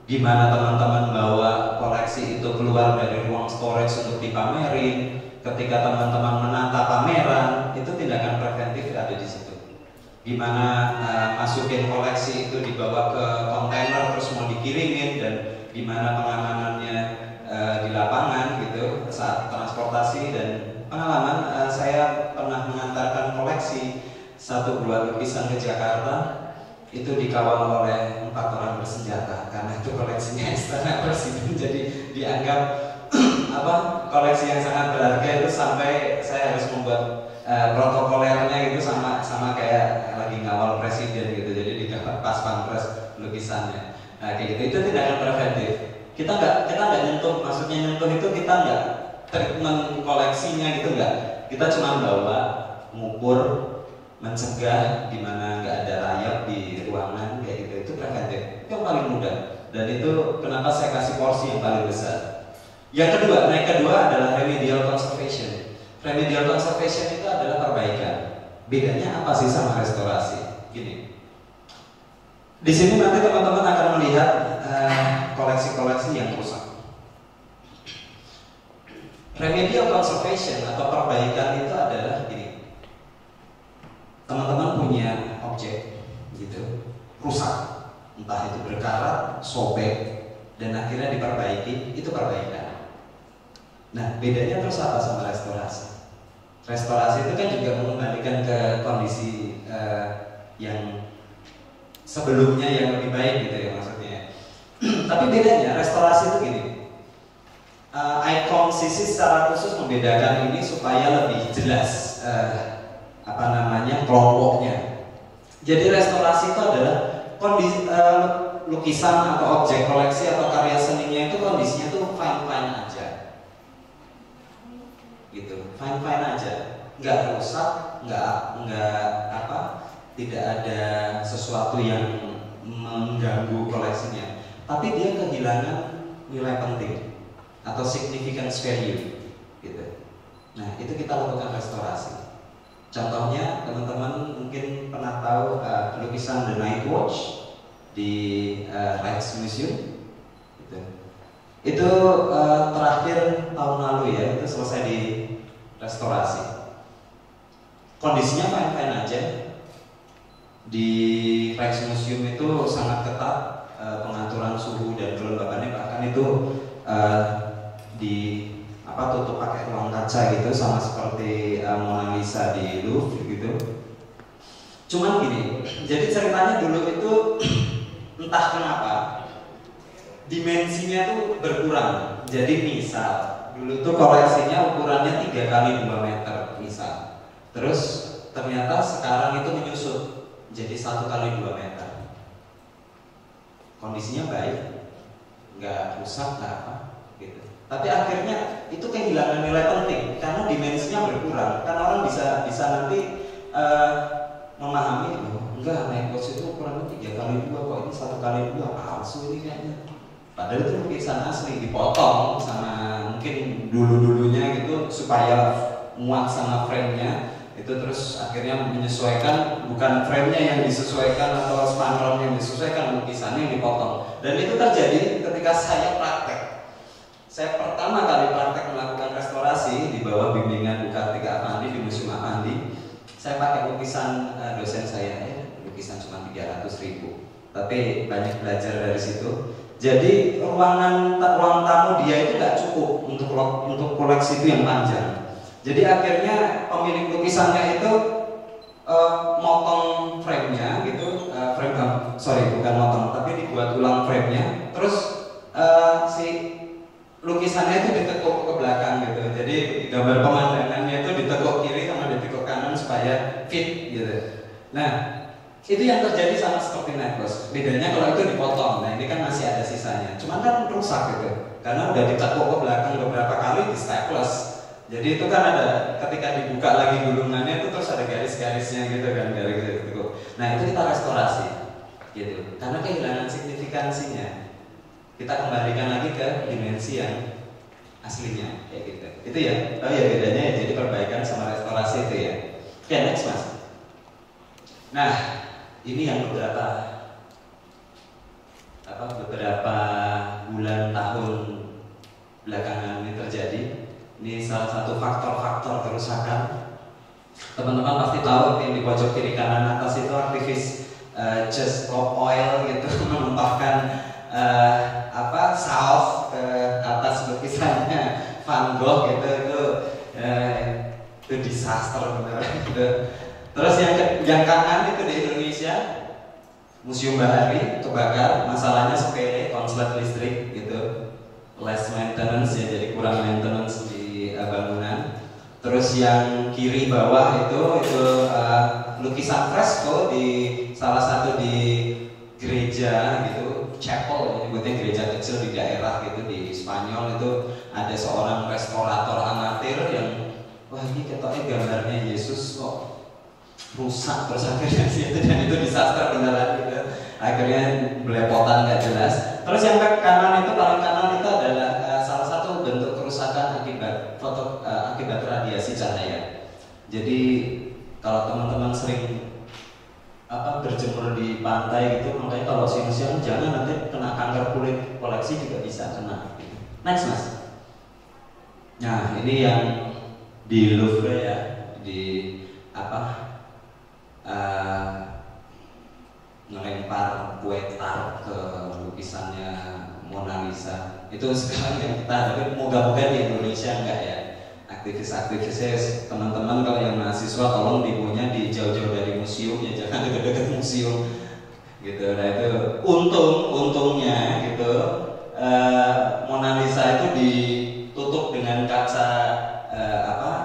gimana teman-teman bawa koleksi itu keluar dari ruang storage untuk dipamerin. Ketika teman-teman menata pameran, itu tindakan preventif ada di situ. Gimana masukin koleksi itu dibawa ke kontainer terus mau dikirimin, dan gimana pengamanannya di lapangan gitu saat transportasi. Dan pengalaman saya pernah mengantarkan koleksi 1 buah lukisan ke Jakarta, itu dikawal oleh 4 orang bersenjata karena itu koleksinya Istana Presiden. Jadi dianggap koleksi yang sangat berharga itu sampai saya harus membuat protokolernya gitu sama kayak lagi ngawal presiden gitu. Jadi dikawal pas pampres lukisannya. Nah kayak gitu, itu tindakan preventif. Kita nggak nyentuh, maksudnya nyentuh itu kita nggak treatment koleksinya gitu, nggak. Kita cuma bawa, mengukur, mencegah gimana nggak ada rayap di ruangan kayak gitu. Itu preventif, itu yang paling mudah. Dan itu kenapa saya kasih porsi yang paling besar. Yang kedua adalah remedial conservation. Remedial conservation itu adalah perbaikan. Bedanya apa sih sama restorasi? Gini. Di sini nanti teman-teman akan melihat koleksi-koleksi yang rusak. Remedial conservation atau perbaikan itu adalah gini. Teman-teman punya objek gitu, rusak. Entah itu berkarat, sobek, dan akhirnya diperbaiki, itu perbaikan. Nah, bedanya terus apa sama restorasi? Restorasi itu kan juga mengembalikan ke kondisi yang sebelumnya yang lebih baik gitu ya maksudnya. Tapi bedanya restorasi itu gini. ICOM CC secara khusus membedakan ini supaya lebih jelas kelompoknya. Jadi restorasi itu adalah kondisi lukisan atau objek koleksi atau karya seninya itu kondisinya tuh fine-fine aja. Gitu, fine-fine aja, nggak rusak, tidak ada sesuatu yang mengganggu koleksinya, tapi dia kehilangan nilai penting atau significance value. Nah, itu kita lakukan restorasi. Contohnya, teman-teman mungkin pernah tahu lukisan The Night Watch di Rijksmuseum. Itu terakhir tahun lalu ya, itu selesai di restorasi. Kondisinya fine-fine aja. Di Rijksmuseum itu sangat ketat pengaturan suhu dan kelembabannya, bahkan itu tutup pakai ruang kaca gitu, sama seperti Mona Lisa di Louvre gitu. Cuman gini, jadi ceritanya dulu itu entah kenapa dimensinya tuh berkurang. Jadi misal dulu tuh koleksinya ukurannya 3 kali 2 meter misal. Terus ternyata sekarang itu menyusut jadi 1 kali 2 meter. Kondisinya baik, nggak rusak, nggak apa gitu. Tapi akhirnya itu kehilangan nilai penting karena dimensinya berkurang. Kan orang bisa nanti memahami, enggak, Night Watch itu ukurannya 3 kali 2, kok ini 1 kali 2, palsu ini kayaknya. Padahal itu lukisan asli, dipotong sama mungkin dulu-dulunya gitu supaya muat sama frame-nya. Itu terus akhirnya menyesuaikan, bukan frame-nya yang disesuaikan atau spandrol yang disesuaikan, lukisannya yang dipotong. Dan itu terjadi ketika saya praktek. Saya pertama kali praktek melakukan restorasi di bawah bimbingan Bu Kartika Avandi di Museum Avandi. Saya pakai lukisan dosen saya ya, lukisan cuma 300.000, tapi banyak belajar dari situ. Jadi ruang tamu dia itu nggak cukup untuk koleksi itu yang panjang. Jadi akhirnya pemilik lukisannya itu motong frame-nya gitu, bukan motong, tapi dibuat ulang frame-nya. Terus si lukisannya itu ditekuk ke belakang gitu. Jadi gambar pemandangannya itu ditekuk kiri sama ditekuk kanan supaya fit gitu. Nah, itu yang terjadi sama seperti Night Watch. Bedanya kalau itu dipotong. Nah, ini kan masih ada sisanya. Cuman kan rusak gitu. Karena udah ditekuk ke belakang beberapa kali di staples. Jadi itu kan ada, ketika dibuka lagi gulungannya itu terus ada garis-garisnya gitu kan, garis-garis gitu. Nah, itu kita restorasi gitu. Karena kehilangan signifikansinya. Kita kembalikan lagi ke dimensi yang aslinya kayak gitu. Itu ya. Oh ya, bedanya ya, jadi perbaikan sama restorasi itu ya. Oke, next Mas. Nah, ini yang beberapa bulan tahun belakangan ini terjadi. Ini salah satu faktor-faktor kerusakan. Teman-teman pasti tahu yang di pojok kiri kanan atas itu aktivis Just Stop Oil gitu menumpahkan saus ke atas lukisannya Van Gogh gitu. Itu disaster beneran gitu. Terus yang kanan itu di Indonesia, Museum Bahari kebakar, masalahnya sepele, konslet listrik gitu, less maintenance ya, jadi kurang maintenance di bangunan. Terus yang kiri bawah itu lukisan fresko di salah satu di gereja gitu, chapel, nyebutnya gereja kecil di daerah gitu di Spanyol. Itu ada seorang restorator amatir yang, wah ini ketoknya gambarnya Yesus kok rusak, terus akhirnya situ, dan itu disaster beneran gitu. Akhirnya belepotan nggak jelas. Terus yang ke kanan itu, paling kanan itu adalah salah satu bentuk kerusakan akibat radiasi cahaya. Jadi kalau teman-teman sering berjemur di pantai gitu, makanya kalau siang-siang jangan, nanti kena kanker kulit, koleksi juga bisa kena. Next Mas. Nah ini yang di Louvre ya, di ngelempar kue tart ke lukisannya Mona Lisa. Itu sekarang yang kita hadapi, moga-moga di Indonesia enggak ya. Aktivis-aktivisnya teman-teman kalau yang mahasiswa tolong demonya di jauh-jauh dari museum ya, jangan dekat-dekat museum gitu. Nah itu untungnya gitu, Mona Lisa itu ditutup dengan kaca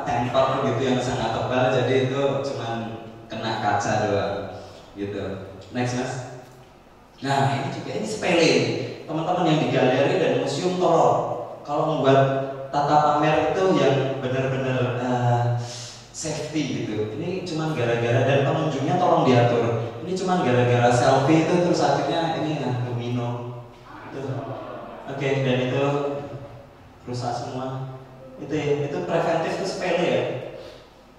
temper gitu yang sangat tebal, jadi itu cuman kena kaca doang gitu. Next Mas. Nah ini sepele, teman-teman yang di galeri dan museum tolong kalau membuat tata pamer itu yang benar-benar safety gitu. Ini cuma gara-gara, dan pengunjungnya tolong diatur. Ini cuma gara-gara selfie itu terus akhirnya ini domino. Oke, dan itu rusak semua. Itu preventif itu sepele ya,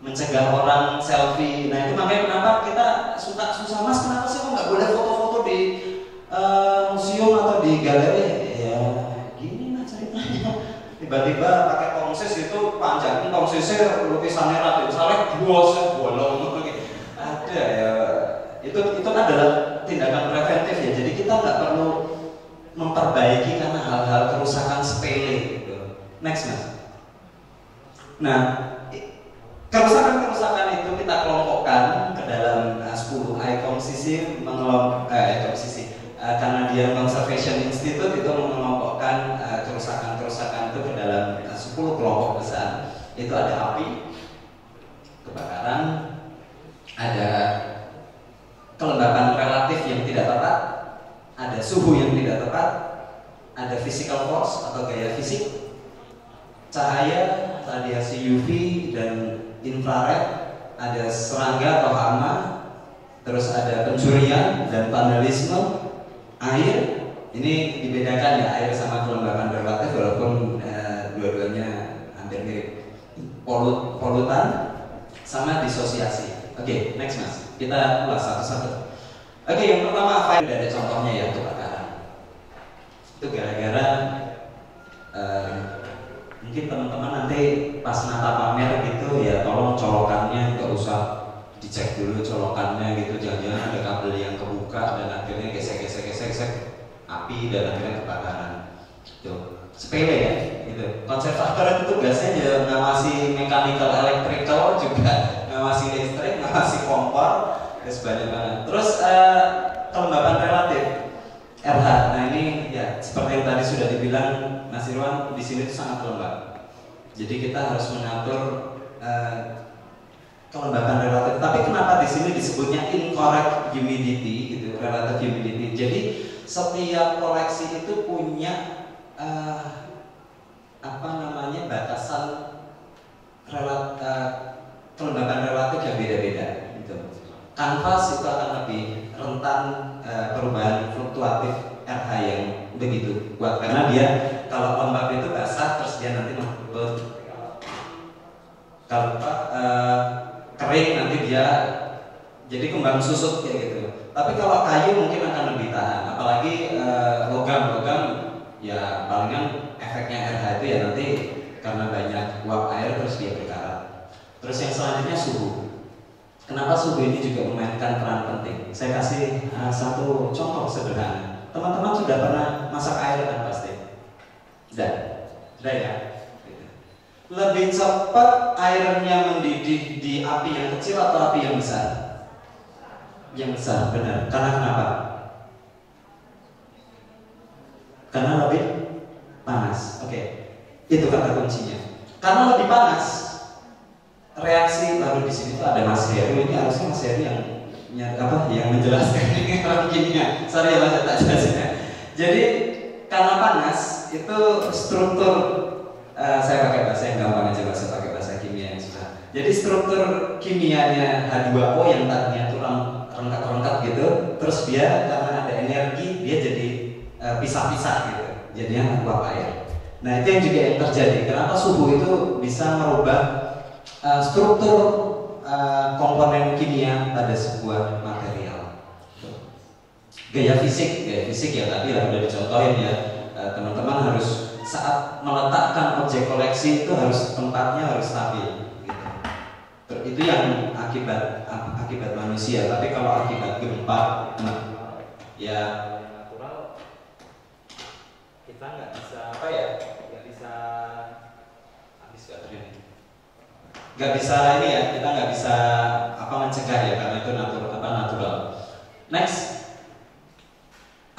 mencegah orang selfie. Nah itu makanya kenapa kita suka susah mas, kenapa sih kok nggak boleh foto-foto di museum atau di galeri? Ya gini lah ceritanya. Tiba-tiba pakai tongsis itu panjangin tongsisnya lukisannya Raden Saleh bosnya bolong gitu. Ada ya, itu adalah tindakan preventif ya. Jadi kita nggak perlu memperbaiki karena hal-hal kerusakan sepele gitu. Next mas. Nah, kerusakan itu kita kelompokkan ke dalam 10 ICOMCC Canadian Conservation Institute itu mengelompokkan kerusakan-kerusakan itu ke dalam 10 kelompok besar. Itu ada api, kebakaran, ada kelembapan relatif yang tidak tepat, ada suhu yang tidak tepat, ada physical force atau gaya fisik, cahaya, radiasi UV dan infrared, ada serangga atau hama, terus ada pencurian dan vandalisme, air. Ini dibedakan ya, air sama kelembapan relatif walaupun dua-duanya hampir mirip. Polutan sama disosiasi. Oke, next mas. Kita ulas satu-satu. Oke, yang pertama apa? Udah ada contohnya ya, kebakaran. Itu gara-gara mungkin teman-teman nanti pas nata pamer gitu ya, tolong colokannya nggak usah dicek dulu colokannya gitu, jangan-jangan ada kabel yang kebuka dan akhirnya gesek api dan akhirnya kebakaran. Tuh sepele ya, gitu. Konservator itu tugasnya ya ngawasi mechanical, electrical, juga ngawasi listrik, ngawasi kompor, terus banyak banget. Terus kelembapan relatif RH. Nah ini ya seperti yang tadi sudah dibilang Mas Irwan, di sini itu sangat lembab. Jadi kita harus mengatur kelembapan relatif. Tapi kenapa di sini disebutnya incorrect humidity gitu, relative humidity. Jadi setiap koleksi itu punya batasan kelembapan relatif yang beda-beda gitu. Kanvas itu akan lebih rentan perubahan fluktuatif RH yang begitu kuat karena dia kalau lembab itu basah terus dia nanti mengembut, kalau kering nanti dia jadi kembang susut kayak gitu. Tapi kalau kayu mungkin akan lebih tahan, apalagi logam ya palingan efeknya RH itu ya nanti karena banyak uap air terus dia berkarat. Terus yang selanjutnya suhu. Kenapa suhu ini juga memainkan peran penting? Saya kasih satu contoh sederhana. Teman-teman sudah pernah masak air kan pasti? Sudah ya? Lebih cepat airnya mendidih di api yang kecil atau api yang besar? Yang besar, benar. Karena kenapa? Karena lebih panas. Oke, itu kata kuncinya. Karena lebih panas, reaksi baru di sini tuh ada Mas Heru. Ini harusnya Mas Heru yang menjelaskan ini orang kimia. Sorry ya Mas, tak jelasnya. Jadi karena panas itu struktur saya pakai bahasa yang gampang aja, saya pakai bahasa kimia yang susah. Jadi struktur kimianya H2O yang tadinya tuh rengkat-rengkat gitu, terus dia karena ada energi dia jadi pisah-pisah gitu, jadinya uap air. Nah itu yang juga yang terjadi. Kenapa suhu itu bisa merubah struktur komponen kimia pada sebuah material. Gaya fisik ya tadi lah udah dicontohin ya. Teman-teman harus saat meletakkan objek koleksi itu harus tempatnya harus stabil gitu. Itu yang akibat manusia. Tapi kalau akibat gempa ya natural, kita nggak bisa habis baterai. Nggak bisa ini ya, kita nggak bisa mencegah ya karena itu natural. Next.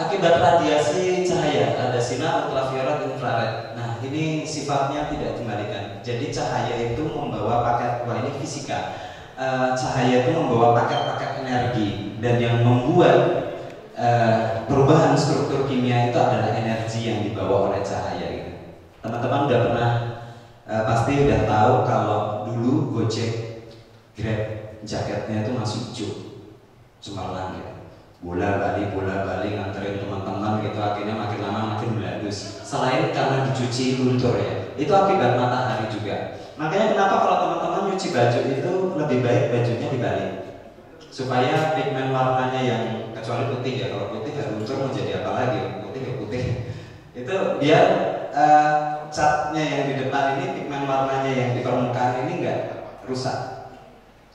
Akibat radiasi cahaya, ada sinar ultraviolet, infrared. Nah, ini sifatnya tidak dikembalikan. Jadi cahaya itu membawa paket, ini fisika. Cahaya itu membawa paket-paket energi dan yang membuat perubahan struktur kimia itu adalah energi yang dibawa oleh cahaya. Gitu. Teman-teman udah pernah pasti udah tahu kalau dulu Gojek, Grab, jaketnya itu masih hijau, cemerlang gitu. Bola balik nganterin teman-teman gitu, akhirnya makin lama makin melandus. Selain karena dicuci luntur ya, Itu akibat matahari juga. Makanya kenapa kalau teman-teman nyuci baju itu lebih baik bajunya dibalik, supaya pigmen warnanya yang, kecuali putih ya, kalau putih ya luntur mau jadi apa lagi, putih ya putih. Itu biar catnya yang di depan ini, pigmen warnanya yang di permukaan ini nggak rusak.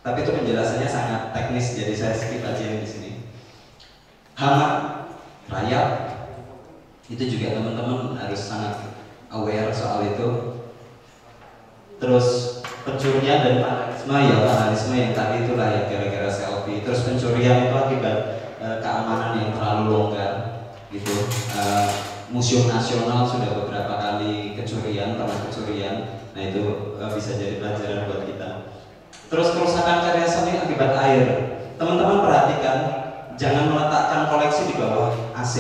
Tapi itu penjelasannya sangat teknis, jadi saya skip aja yang di sini. Hama, rayap, itu juga teman-teman harus sangat aware soal itu. Terus pencurian dan vandalisme, ya vandalisme yang tadi itulah ya gara-gara selfie. Terus pencurian itu akibat keamanan yang terlalu longgar gitu. Museum Nasional sudah beberapa kali kecurian, pernah kecurian. Nah itu bisa jadi pelajaran buat kita. Terus kerusakan karya seni akibat air. Teman-teman perhatikan, jangan meletakkan koleksi di bawah AC.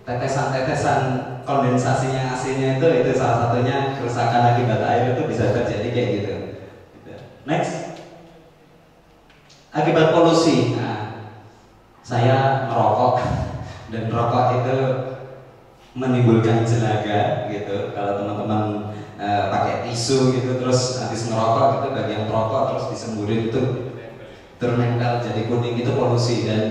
Tetesan-tetesan kondensasinya AC-nya itu salah satunya kerusakan akibat air, itu bisa terjadi kayak gitu. Next, akibat polusi. Nah, saya merokok dan rokok itu menimbulkan jelaga gitu. Kalau teman-teman pakai tisu gitu terus habis ngerokok gitu, bagian rokok terus disemburin itu ternempel jadi kuning, itu polusi. Dan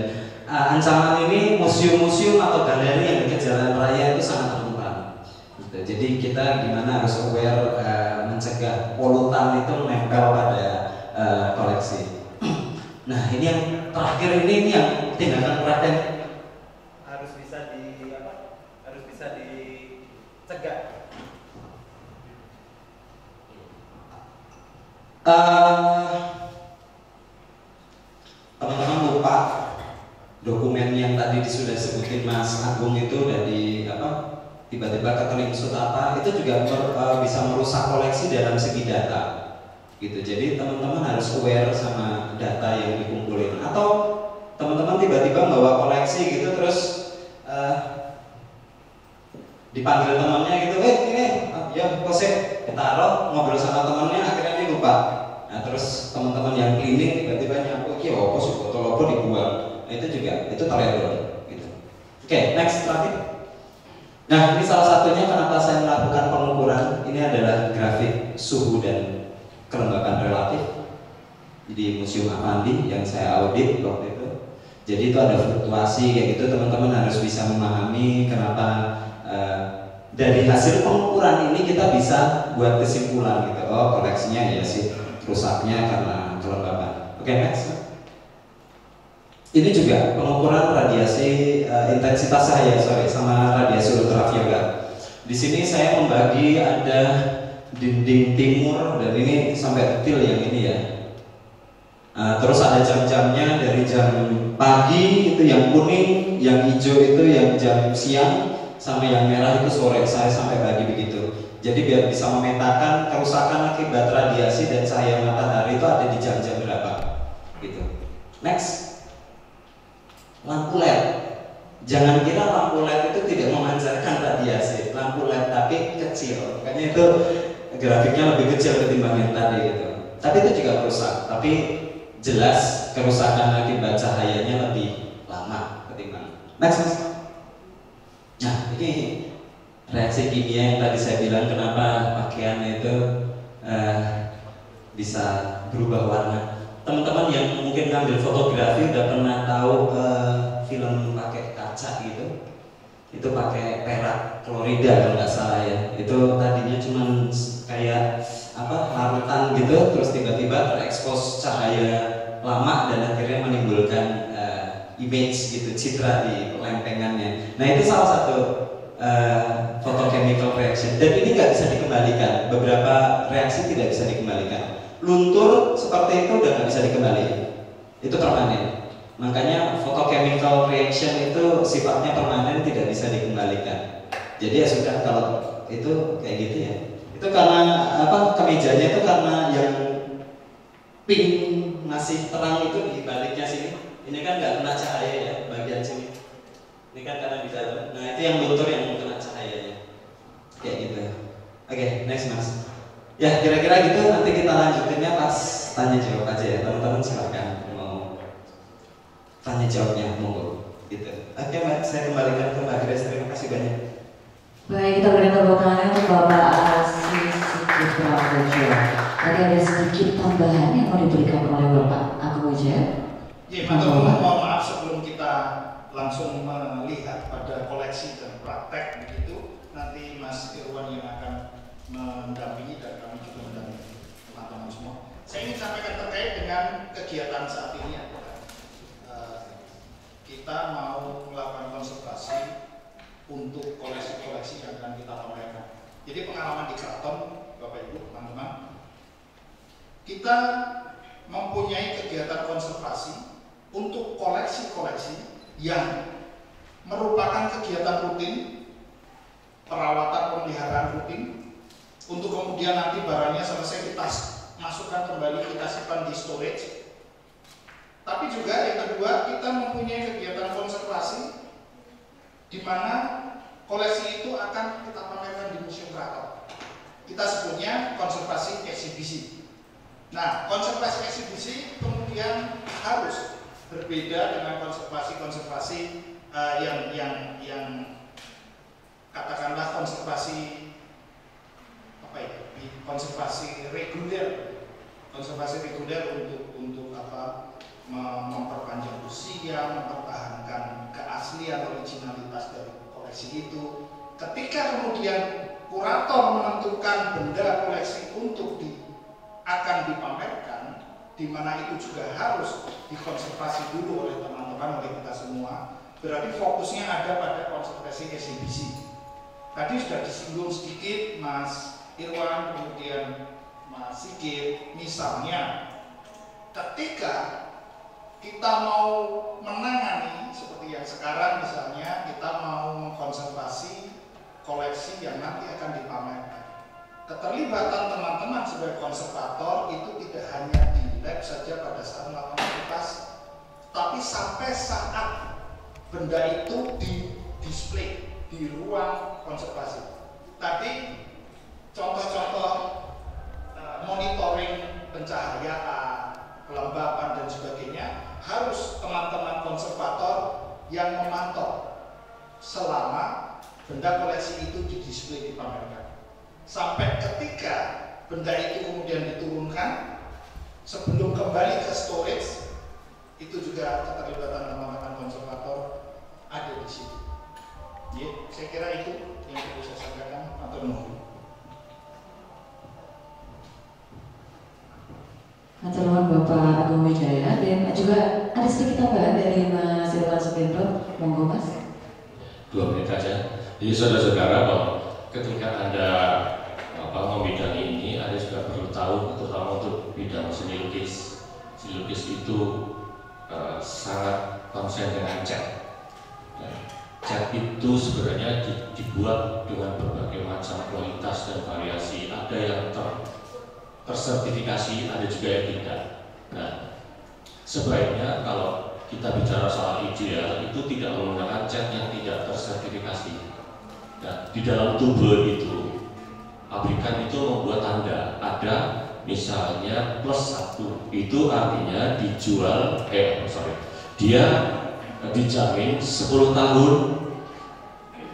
ancaman ini museum-museum atau galeri yang dekat jalan raya itu sangat rentan gitu. Jadi kita gimana harus aware mencegah polutan itu menempel pada koleksi. Nah ini yang terakhir, ini yang tindakan preventif harus bisa dicegah. Teman-teman lupa dokumen yang tadi sudah disebutin Mas Agung itu dari tiba-tiba ketelingsut apa, itu juga bisa merusak koleksi dalam segi data gitu. Jadi teman-teman harus aware sama data yang dikumpulin. Atau teman-teman tiba-tiba bawa koleksi gitu terus dipanggil temannya gitu, ini ya kose, ditaruh ngobrol sama temannya, akhirnya dia lupa. Nah terus teman-teman yang cleaning tiba-tiba nyapu, ya apa sih botol apa dibuang. Nah itu juga, itu teror gitu. Oke, next terakhir. Nah ini salah satunya kenapa saya melakukan pengukuran. Ini adalah grafik suhu dan kelembapan relatif di Museum Affandi yang saya audit waktu itu. Jadi itu ada fluktuasi kayak gitu, teman-teman harus bisa memahami kenapa. Dari hasil pengukuran ini kita bisa buat kesimpulan gitu. Oh koleksinya ya sih rusaknya karena kelembapan. Oke, next. Ini juga pengukuran radiasi intensitas cahaya sama radiasi ultraviolet. Di sini saya membagi ada dinding timur dan ini sampai detil yang ini ya. Terus ada jam-jamnya dari jam pagi itu yang kuning, yang hijau itu yang jam siang, sama yang merah itu sore. Saya sampai bagi begitu. Jadi biar bisa memetakan kerusakan akibat radiasi dan cahaya matahari itu ada di jam-jam berapa gitu. Next, lampu LED. Jangan kira lampu LED itu tidak memancarkan radiasi. Lampu LED tapi kecil, makanya itu grafiknya lebih kecil ketimbang yang tadi gitu. Tapi itu juga merusak, tapi jelas kerusakan akibat cahayanya lebih lama ketimbang. Next. Nah ini reaksi kimia yang tadi saya bilang kenapa pakaiannya itu bisa berubah warna. Teman-teman yang mungkin ngambil fotografi udah pernah tahu film pakai kaca gitu, itu pakai perak klorida kalau nggak salah ya. Itu tadinya cuma kayak larutan gitu, terus tiba-tiba terekspos cahaya lama dan akhirnya menimbulkan image gitu, citra di lempengannya. Nah itu salah satu photochemical reaction dan ini nggak bisa dikembalikan. Beberapa reaksi tidak bisa dikembalikan. Luntur seperti itu udah nggak bisa dikembalikan. Itu permanen. Makanya photochemical reaction itu sifatnya permanen, tidak bisa dikembalikan. Jadi ya sudah, kalau itu kayak gitu ya. Itu karena kemejanya itu karena yang pink masih terang itu di baliknya sini. Ini kan nggak kena cahaya ya bagian sini. Ini kan karena di dalam. Nah itu yang luntur yang kena cahayanya. Kayak gitu. Oke, next mas. Ya kira-kira gitu. Nanti kita lanjutinnya pas tanya jawab aja ya. Teman-teman silakan mau tanya jawabnya, monggo. Gitu. Oke mbak, saya kembalikan ke Mbak Grace. Terima kasih banyak. Baik, kita berikan tepuk tangan untuk Bapak Asis Putra Tejo. Tadi ada sedikit tambahan yang mau diberikan oleh Bapak Agung Wijaya. Ya, mohon maaf sebelum kita langsung melihat pada koleksi dan praktek begitu, nanti Mas Irwan yang akan mendampingi dan kami juga mendampingi teman-teman semua. Saya ingin sampaikan terkait dengan kegiatan saat ini adalah kita mau melakukan konservasi untuk koleksi-koleksi yang akan kita pamerkan. Jadi pengalaman di Keraton, Bapak Ibu, teman-teman, kita mempunyai kegiatan konservasi untuk koleksi-koleksi yang merupakan kegiatan rutin, perawatan pemeliharaan rutin, untuk kemudian nanti barangnya selesai kita masukkan kembali, kita simpan di storage. Tapi juga yang kedua, kita mempunyai kegiatan konservasi di mana koleksi itu akan kita pamerkan di Museum Keraton. Kita sebutnya konservasi eksibisi. Nah, konservasi eksibisi kemudian harus berbeda dengan konservasi yang katakanlah konservasi apa itu? Konservasi reguler untuk apa? Memperpanjang usia, mempertahankan keaslian originalitas dari koleksi itu. Ketika kemudian kurator menentukan benda koleksi untuk akan dipamerkan, di mana itu juga harus dikonservasi dulu oleh teman-teman, oleh kita semua. Berarti fokusnya ada pada konservasi eksibisi. Tadi sudah disinggung sedikit Mas Irwan, kemudian Mas Sigit, misalnya ketika kita mau menangani seperti yang sekarang, misalnya kita mau mengkonservasi koleksi yang nanti akan dipamerkan. Keterlibatan teman-teman sebagai konservator itu tidak hanya di lab saja pada saat melakukan aktivitas, tapi sampai saat benda itu di display di ruang konservasi. Tadi contoh-contoh monitoring pencahayaan, kelembapan dan sebagainya harus teman-teman konservator yang memantau selama benda koleksi itu di display, dipamerkan. Sampai ketika benda itu kemudian diturunkan, sebelum kembali ke storage, itu juga keterlibatan teman-teman konservator ada di situ. Ya, saya kira itu yang perlu saya sampaikan. Matur nuwun. Matur nuwun Bapak Agung Wijaya, dan juga ada sedikit tambahan dari Mas Irwan Supendro. Monggo Mas. 2 menit saja. Jadi saudara-saudara, kalau ketika Anda membidangi ini, Anda juga perlu tahu, terutama untuk bidang seni lukis. Seni lukis itu sangat konsen dengan cat. Cat itu sebenarnya dibuat dengan berbagai macam kualitas dan variasi. Ada yang tersertifikasi, ada juga yang tidak. Nah, sebaiknya kalau kita bicara soal ideal, itu tidak menggunakan cat yang tidak tersertifikasi. Nah, di dalam tubuh itu, pabrikan itu membuat tanda. Ada misalnya +1, itu artinya dijual, dia dijamin 10 tahun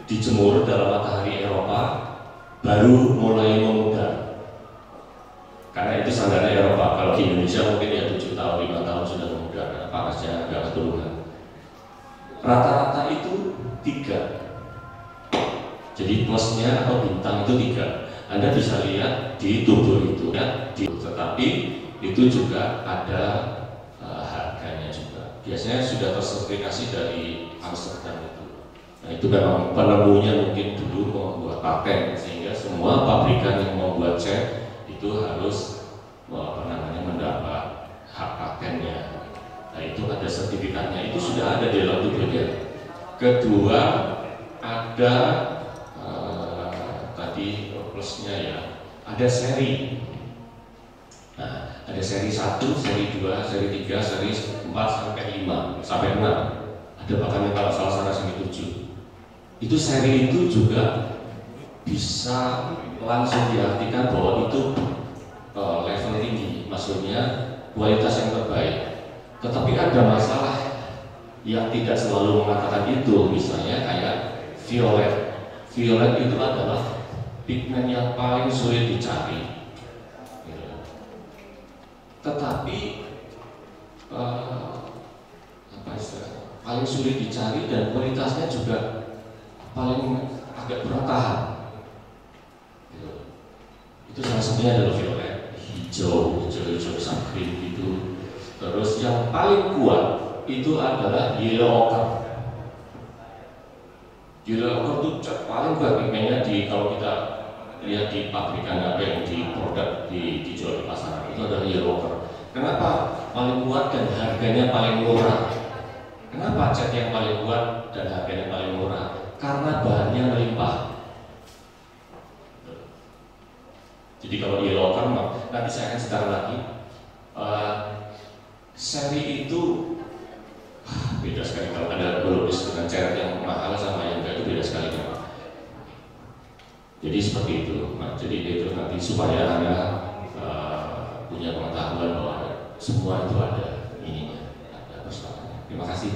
dijemur dalam matahari Eropa baru mulai memudar. Karena itu standarnya Eropa. Kalau di Indonesia mungkin ya 7 tahun, 5 tahun sudah memudar karena panasnya agak keturunan. Rata-rata itu 3. Jadi plusnya atau bintang itu 3. Anda bisa lihat di tubuh itu ya, tetapi itu juga ada harganya juga. Biasanya sudah tersertifikasi dari Amsterdam itu. Nah, itu memang penemunya mungkin dulu membuat paten, sehingga semua pabrikan yang membuat cat itu harus mendapat hak patennya. Nah, itu ada sertifikatnya, itu sudah ada di dalam tubuhnya. Kedua, ada tadi plusnya ya, ada seri. Nah, ada seri 1, seri 2, seri 3, seri 4 sampai 5 sampai 6. Ada bahkan yang kalau salah seri 7. Itu seri itu juga bisa langsung diartikan bahwa itu level tinggi, maksudnya kualitas yang terbaik. Tetapi ada masalah yang tidak selalu mengatakan itu, misalnya kayak violet. Violet itu adalah pigmen yang paling sulit dicari. tetapi paling sulit dicari dan kualitasnya juga paling agak berat tahan. Itu salah satunya adalah violet, hijau sakrim gitu. Terus yang paling kuat itu adalah yellow ochre. Yellow ochre itu paling kuat pigmennya kalau kita lihat di pabrikan apa yang di produk dijual di pasaran itu adalah yellow ochre. Kenapa paling kuat dan harganya paling murah? Kenapa cat yang paling kuat dan harganya paling murah? Karena bahannya melimpah. Jadi kalau yellow ochre, nanti saya akan sekarang lagi. Seri itu beda sekali. Kalau ada golobis dengan cat yang mahal sama yang enggak itu beda sekali. Jadi seperti itu. Nah, jadi itu nanti supaya Anda punya pengetahuan bahwa semua itu ada ininya, ada persoalannya. Terima kasih.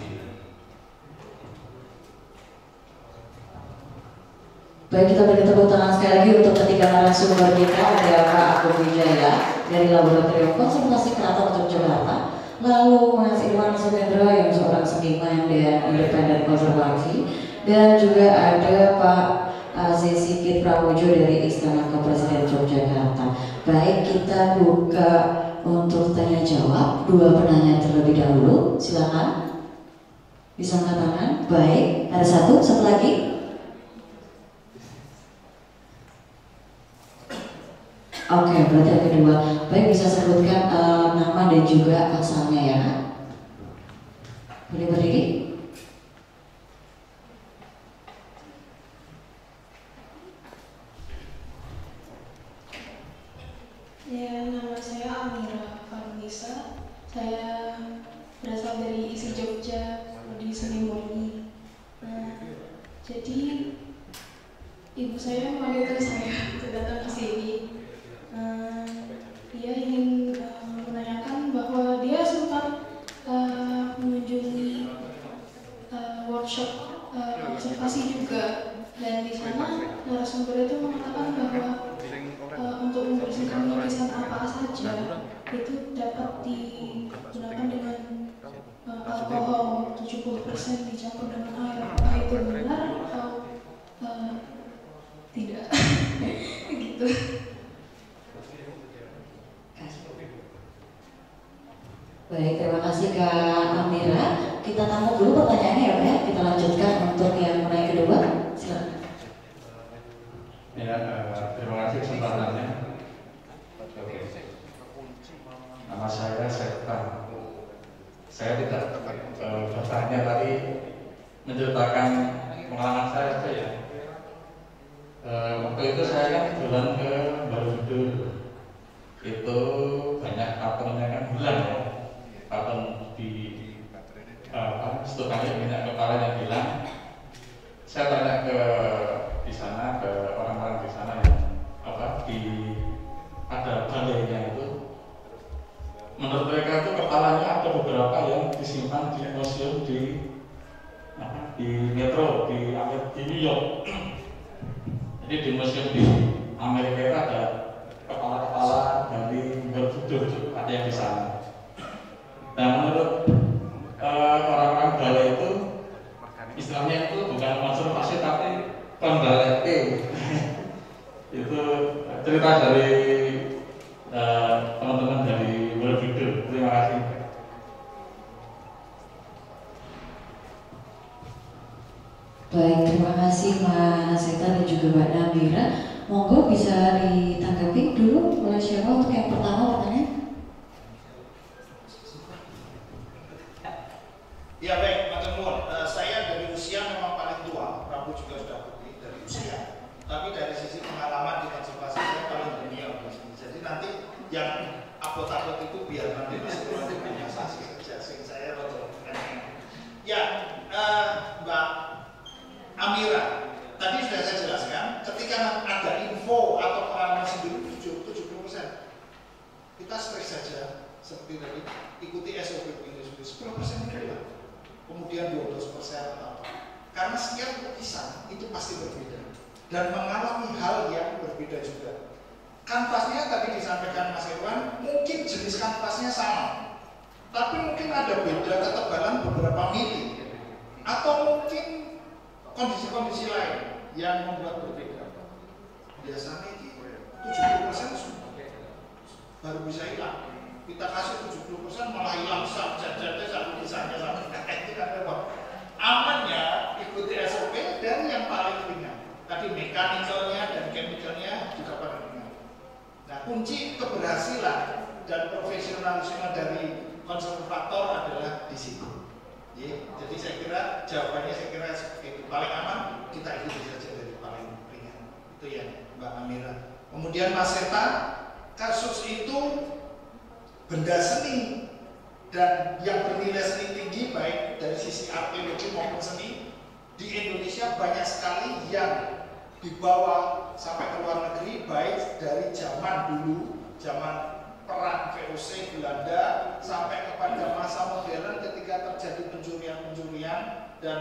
Baik, kita beri tepuk tangan sekali lagi untuk ketiga narasumber kita. Ada Pak Agung Wijaya dari Laboratorium Konservasi Keraton Yogyakarta, lalu Mas Irwan Sumendra yang seorang seniman dan independen konservasi, dan juga ada Pak Aziz Sigit Pramojo dari Istana Kepresiden Yogyakarta. Baik, kita buka untuk tanya jawab. Dua penanya terlebih dahulu, silakan bisa angkat tangan. Baik, ada satu lagi. Oke, berarti yang kedua. Baik, bisa sebutkan nama dan juga asalnya ya. Boleh berdiri? Ya, nama saya Amira Farnisa. Saya berasal dari isi Jogja, di Seni Murni. Nah, jadi ibu saya memanggilkan saya untuk datang ke sini. Dia ingin menanyakan bahwa dia sempat mengunjungi workshop observasi juga, dan di sana narasumber itu mengatakan bahwa untuk membersihkan lapisan apa saja itu dapat digunakan dengan alkohol 70% dicampur dengan air. Apakah itu benar atau tidak? Gitu. Baik, terima kasih Kak Amira. Kita tampung dulu pertanyaannya ya Pak ya. Kita lanjutkan untuk yang penanya kedua. Silakan. Ya, terima kasih kesempatannya. Nama saya Septan. Saya tidak bertanya, tapi menceritakan pengalaman saya saja ya. Waktu itu saya kan jalan ke Borobudur. Itu banyak patternnya kan hilang ya. Pattern di stukannya banyak kepala yang hilang. Saya tanya di sana ke orang-orang di sana yang ada balainya itu. Menurut mereka itu kepalanya ada beberapa yang disimpan di museum di Metro di New York. Jadi di museum di Amerika itu ada kepala-kepala dari Borobudur, ada yang di sana. Nah, menurut orang-orang balai itu istilahnya itu bukan konservasi tapi pembalai. Itu cerita dari teman-teman dari Borobudur. Terima kasih. Baik, terima kasih Mas Seta dan juga Mbak Namira. Monggo bisa ditanggapi dulu oleh siapa untuk yang pertama pertanyaan? Ya baik, Mas Temur, saya dari usia memang paling tua, Prabu juga sudah putih dari usia. Tapi dari sisi pengalaman di konservasi saya paling dunia. Jadi nanti yang upload itu biar nanti Mas Temur punya saksi saja, saya roto. Ya, Mbak Amira, tadi sudah saya jelaskan, ketika ada info atau pengalaman sendiri 70%, kita stres saja seperti tadi, ikuti SOP ini 10% hilang. Kemudian 12% atau apa. Karena setiap lukisan itu pasti berbeda dan mengalami hal yang berbeda juga. kanvasnya tadi disampaikan Mas Irwan, mungkin jenis kanvasnya sama, tapi mungkin ada beda ketebalan beberapa mili, atau mungkin kondisi-kondisi lain yang membuat berbeda. Biasanya ini 70% baru bisa hilang. Kita kasih 70% malah hilang jadwalnya satu misalnya sampai itu kan apa? Amannya ikuti SOP dan yang paling ringan. Tadi mekanikalnya dan chemicalnya juga paling ringan. Nah, kunci keberhasilan dan profesionalisme dari konservator adalah di situ. Jadi saya kira jawabannya seperti itu. Paling aman kita ikuti saja dari paling ringan. Itu ya Mbak Amira. Kemudian Mas Seta, kasus itu benda seni dan yang bernilai seni tinggi baik dari sisi arkeologi maupun seni di Indonesia banyak sekali yang dibawa sampai ke luar negeri, baik dari zaman dulu, zaman perang VOC Belanda sampai kepada masa modern ketika terjadi pencurian-pencurian dan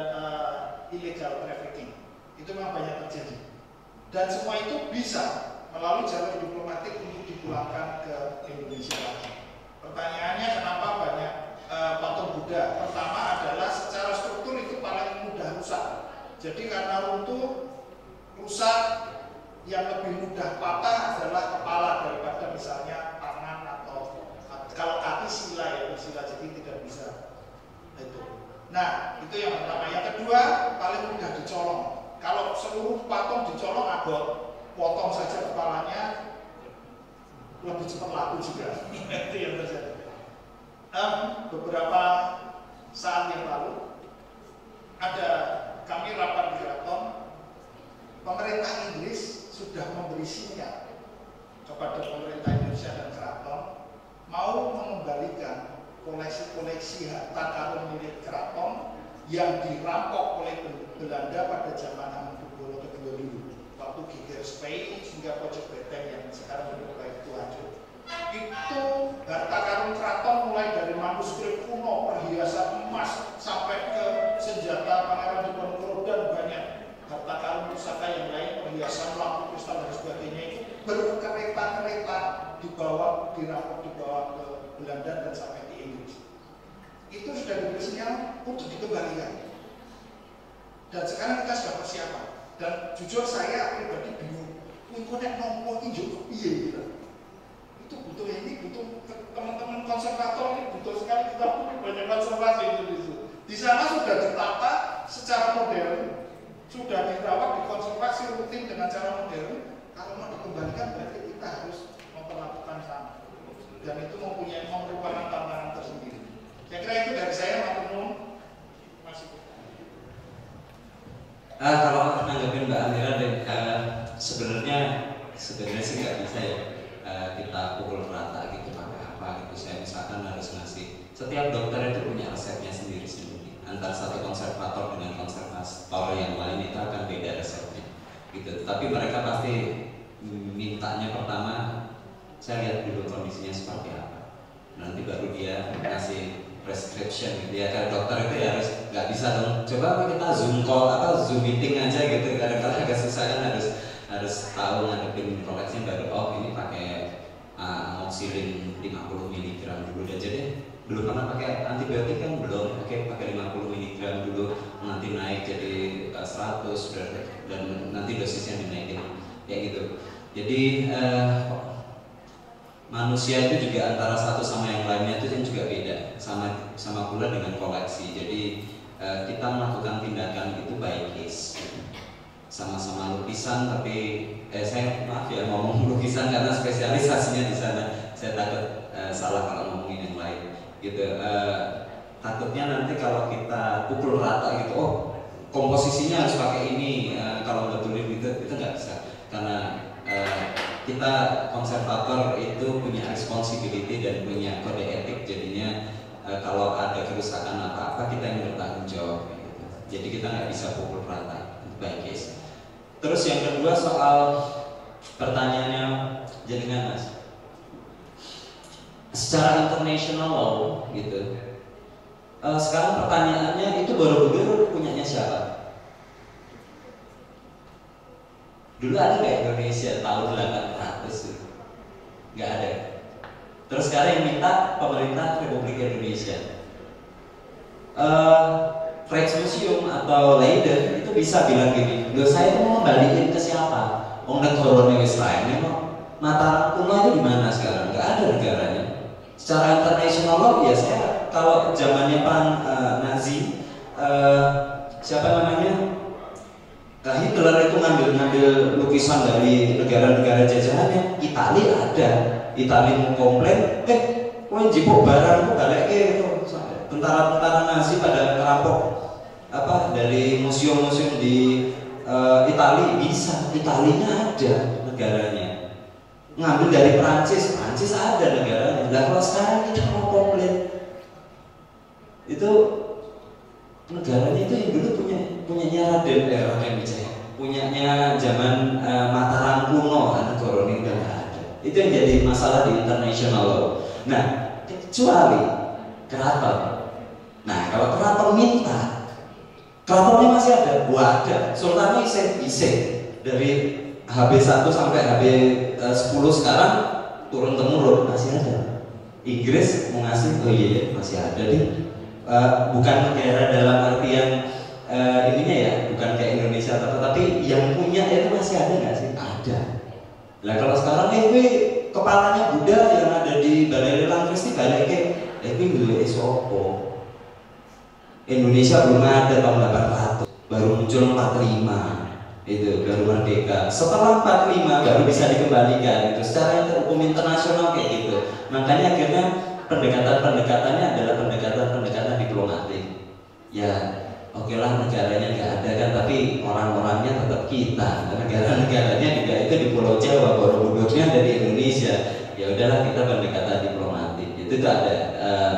illegal trafficking. Itu memang banyak terjadi. Dan semua itu bisa melalui jalur diplomatik untuk dipulangkan ke Indonesia lagi. Pertanyaannya kenapa banyak patung Buddha? Pertama adalah secara struktur itu paling mudah rusak. Jadi karena runtuh, rusak, yang lebih mudah patah adalah kepala daripada misalnya tangan atau kalau kaki sila ya bersila, jadi tidak bisa itu. Nah itu yang pertama. Yang kedua paling mudah dicolong. Kalau seluruh patung dicolong abot, potong saja kepalanya lebih cepat laku juga. Itu yang terjadi. Beberapa saat yang lalu ada kami rapat di Keraton. Pemerintah Inggris sudah memberi sinyal kepada pemerintah Indonesia dan Keraton mau mengembalikan koleksi-koleksi harta karun milik Keraton yang dirampok oleh Belanda pada zaman Hamengkubuwono II dulu. Waktu Geger Spey hingga Pojok Beteng yang sekarang berubah itu hancur. Itu harta karun keraton mulai dari manuskrip kuno, perhiasan emas sampai ke senjata Pangeran Diponegoro dan banyak harta karun pusaka yang lain, perhiasan lampu kristal dan sebagainya itu berkereta-kereta dibawa, dirampok dibawa ke Belanda dan sampai di Inggris. Itu sudah diberi sinyal untuk dikembalikan. Dan sekarang kita sudah persiapan. Dan jujur saya pribadi bingung. Kok nek nompo iki njuk piye gitu. Itu butuh teman-teman konservator ini butuh sekali kita punya banyak konservasi itu. Di sana sudah ditata secara modern, sudah dirawat, dikonservasi rutin dengan cara modern. Kalau mau dikembalikan berarti kita harus memperlakukan sama. Dan itu merupakan tantangan tersendiri. Saya kira itu dari saya, Pak Umum. Kalau nanggepin Mbak Amira, sebenarnya sih nggak bisa ya kita pukul rata gitu pakai apa gitu. Saya misalkan harus ngasih, setiap dokter itu punya resepnya sendiri-sendiri. Antara satu konservator dengan konservator yang lain itu akan beda resepnya gitu. Tapi mereka pasti mintanya pertama, saya lihat dulu kondisinya seperti apa, nanti baru dia ngasih prescription gitu ya. Karena dokter itu ya harus nggak bisa dong, coba kita zoom call atau zoom meeting aja gitu. Kadang-kadang agak susah kan, harus tahu ngadepin koleksi baru. Oh ini pakai amoxicillin 50 mg dulu dan jadi belum pernah pakai antibiotik kan belum, oke pakai 50 mg dulu, nanti naik jadi 100 dan nanti dosisnya dinaikin kayak gitu. Jadi manusia itu juga antara satu sama yang lainnya itu juga beda, sama pula dengan koleksi. Jadi kita melakukan tindakan itu by case, sama-sama lukisan. Tapi saya maaf ya ngomong lukisan karena spesialisasinya di sana. Saya takut salah kalau ngomongin yang lain gitu. Takutnya nanti kalau kita pukul rata gitu, oh komposisinya harus pakai ini, kalau betulin itu nggak bisa. Karena kita konservator itu punya responsibility dan punya kode etik, jadinya kalau ada kerusakan apa-apa kita yang bertanggung jawab gitu. Jadi kita nggak bisa pukul rata by case. Terus yang kedua soal pertanyaannya jaringan Mas, secara international law gitu, sekarang pertanyaannya itu Borobudur punyanya siapa? Dulu ada nggak Indonesia tahun 800 gitu? nggak ada. Terus sekarang yang minta pemerintah Republik Indonesia. Rijksmuseum atau Leiden itu bisa bilang gini, loh saya itu mau balikin ke siapa? Negara wis lain, memang Mataram kuno itu di mana sekarang? Nggak ada negaranya. Secara internasional law ya saya kalau zamannya perang Nazi, siapa namanya? Hitler itu ngambil lukisan dari negara-negara jajahannya. Italia ada, Italia mau komplain, kowe njipuk barangku balik itu. Tentara-tentara Nazi pada merampok apa dari museum-museum di Italia bisa, Italinya ada negaranya. Ngambil dari Prancis, Prancis ada negaranya. Nah kalau sekarang kita mau komplain, itu negaranya itu yang dulu punyanya Raden Wijaya, punyanya zaman Mataram kuno, negara ini udah nggak ada. Itu yang jadi masalah di international law. Nah kecuali keraton. Nah kalau keraton minta, keratonnya masih ada, ada. Sultannya isi dari HB1 sampai HB10 sekarang turun temurun masih ada. Inggris mau ngasih, oh iya masih ada deh. Bukan negara dalam artian ininya ya, bukan kayak Indonesia, tapi yang punya itu masih ada nggak sih? Ada. Nah kalau sekarang kepalanya Buddha yang ada di Balai Lelang Kristi balik milik sopo. Indonesia belum ada tahun 800, baru muncul 45 itu baru merdeka. Setelah 45 baru bisa dikembalikan itu secara hukum internasional kayak gitu. Makanya akhirnya pendekatannya adalah pendekatan diplomatik. Ya, oke lah negaranya nggak ada kan, tapi orang-orangnya tetap kita. Negara-negaranya juga itu di Pulau Jawa, Borobudurnya ada di Indonesia. Ya udahlah kita pendekatan diplomatik. Itu tuh ada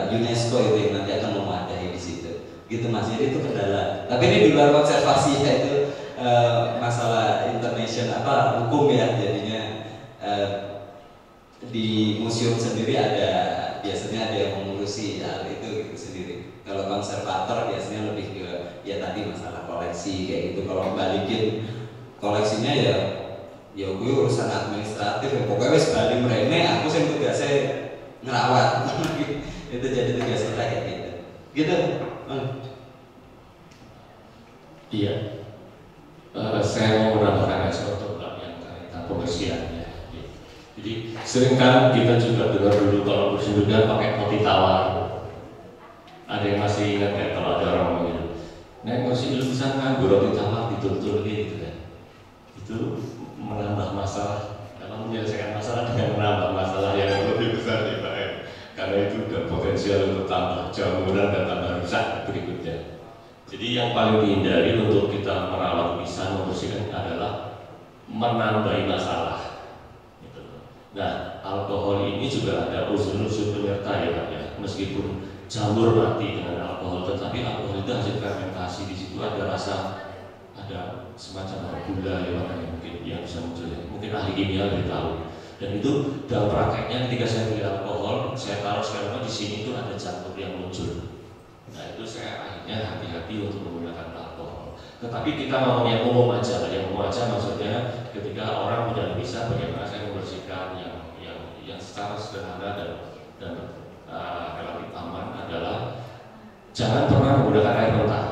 UNESCO itu yang nanti akan memadai di situ. Gitu Mas. Jadi itu kendala. Tapi ini di luar konservasi yaitu masalah internasional hukum ya jadinya. Di museum sendiri biasanya ada yang mengurusi hal itu gitu sendiri. Kalau konservator biasanya lebih ke ya tadi masalah koleksi kayak gitu. Kalau balikin koleksinya ya gue urusan administratif ya pokoknya wis bali mrene aku sing tugasnya ngerawat. Itu jadi tugas kita kayak gitu. Gitu. Iya. Saya mau menambahkan sesuatu yang kaitan pembersihannya. Jadi seringkali kita juga dengar dulu kalau bersih-bersih pakai roti tawar. Ada yang masih ingat kayak kalau ada orang ngomong gitu, nek masih lukisan kan roti tawar ditutul gitu kan. Itu menambah masalah, kalau menyelesaikan masalah dengan menambah masalah yang lebih besar nih Pak. Karena itu udah potensial untuk tambah jamuran dan tambah rusak berikutnya. Jadi yang paling dihindari untuk kita merawat lukisan, membersihkan adalah menambahi masalah. Nah, alkohol ini juga ada unsur-unsur penyerta ya Pak ya. Meskipun jamur mati dengan alkohol, tetapi alkohol itu hasil fermentasi. Di situ ada rasa, ada semacam gula ya Pak mungkin yang bisa muncul ya. Mungkin ahli kimia lebih tahu. Dan itu dalam prakteknya ketika saya beli alkohol, saya taruh sekarang di sini itu ada jamur yang muncul. Nah itu saya akhirnya hati-hati untuk menggunakan alkohol. Tetapi kita ngomong yang umum aja, maksudnya ketika orang tidak bisa bagaimana saya membersihkan yang secara sederhana dan relatif aman adalah jangan pernah menggunakan air mentah.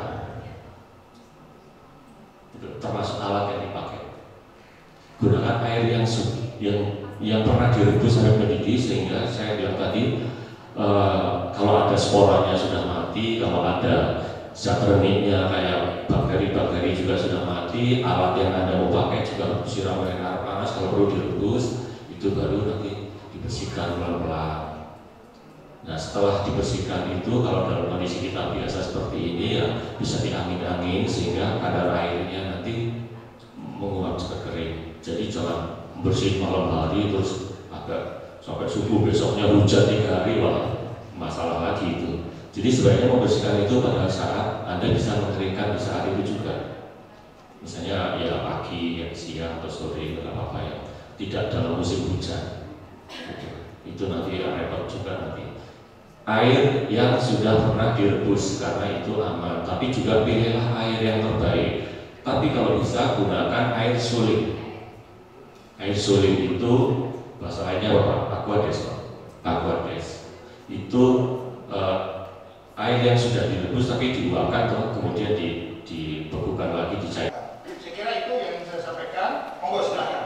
Itu termasuk alat yang dipakai. Gunakan air yang pernah direbus sampai mendidih sehingga saya bilang tadi kalau ada sporanya sudah mati, kalau ada zat reniknya kayak bakteri-bakteri juga sudah mati, alat yang Anda mau pakai juga siram dengan air panas, kalau perlu direbus, itu baru nanti dibersihkan pelan-pelan. Nah setelah dibersihkan itu, kalau dalam kondisi kita biasa seperti ini ya bisa diangin-angin sehingga kadar airnya nanti menguap cepat kering. Jadi jangan bersihin malam hari terus agak sampai subuh besoknya hujan 3 hari, wah masalah lagi itu. Jadi sebaiknya membersihkan itu pada saat Anda bisa mengeringkan di saat itu juga. Misalnya ya pagi, ya siang atau sore itu apa-apa ya. Tidak dalam musim hujan. Itu nanti repot juga nanti. Air yang sudah pernah direbus karena itu aman. Tapi juga pilihlah air yang terbaik. Tapi kalau bisa gunakan air suling. Air suling itu bahasa lainnya apa? Aquades itu air yang sudah direbus tapi diuapkan kemudian dibekukan lagi, dicairkan. Saya kira itu yang saya sampaikan. Monggo silakan.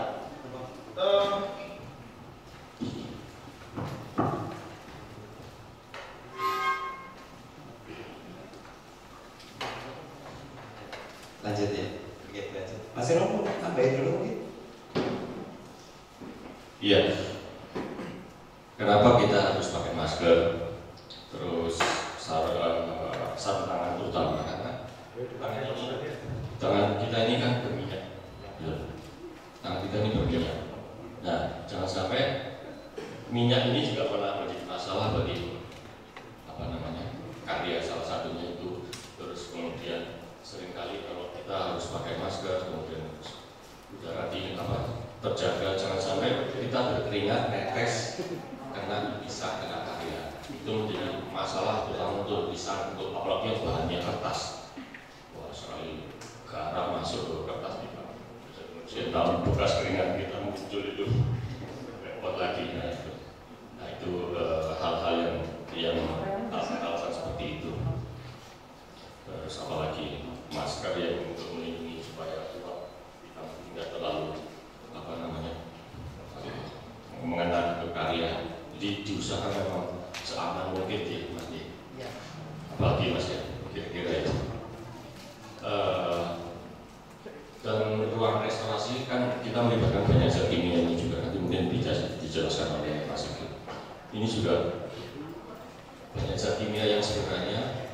Lanjut ya. Oke, lanjut. Mas Rom, tambahin dulu mungkin. Iya. Kenapa kita harus pakai masker? Terus sarung tangan terutama karena tangan kita ini kan berminyak. Ya. Tangan kita ini berminyak. Nah, jangan sampai minyak ini juga pernah menjadi masalah bagi karya salah satunya itu. Terus kemudian seringkali kalau kita harus pakai masker, kemudian udara terjaga, jangan sampai kita berkeringat netes karena bisa kena karya. Itu menjadi masalah terutama untuk desain, untuk apalagi yang bahannya kertas. Wah, sekali garam masuk ke kertas di bawah, kemudian bekas keringat kita muncul itu repot lagi. Nah itu hal-hal yang alasan seperti itu. Terus apalagi masker yang untuk melindungi supaya kita tidak terlalu mengenal ke karya. Jadi diusahakan memang seaman mungkin ya Mas ya. Apalagi Mas ya, kira-kira itu. Dan ruang restorasi kan kita melibatkan banyak zat kimia ini juga, nanti mungkin bisa dijelaskan oleh Mas Sigit. Ini juga banyak zat kimia yang sebenarnya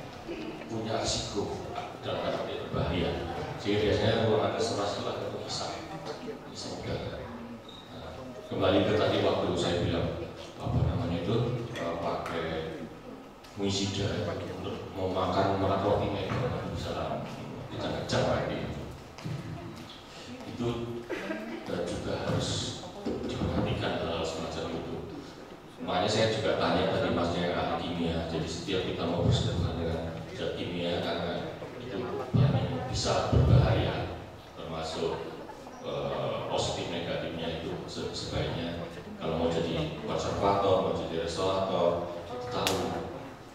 punya risiko dalam tanda berbahaya. Sehingga biasanya ruangan restorasi itu agak terpisah. Sehingga kembali ke tadi waktu saya bilang pakai muisida untuk memakan merak roti mereka bisa kita ngejak lagi. Itu juga harus diperhatikan hal semacam itu. Makanya saya juga tanya tadi Masnya ahli kimia. Jadi setiap kita mau bersentuhan dengan zat kimia karena itu bisa berbahaya, termasuk positif negatifnya itu. Sebaiknya kalau mau jadi konservator, mau jadi restorator, tahu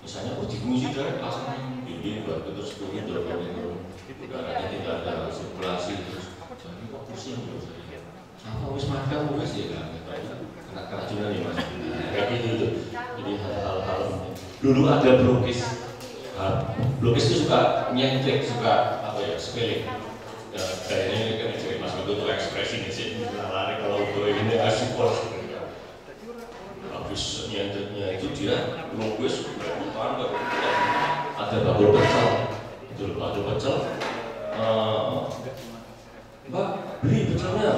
misalnya muisida langsung ini buat terus turun udaranya tidak ada sirkulasi terus jadi kok pusing terus apa wis makan wis ya kan kena keracunan ya Mas kayak gitu tuh. Jadi hal-hal dulu ada blokis itu suka nyentrik, suka sepele kayaknya ini kan ciri Mas itu tuh ekspresi sih lari kalau gue ini asik pol habis nyentriknya itu dia lukis ada bakul pecel itu bakul pecel Mbak beli pecelnya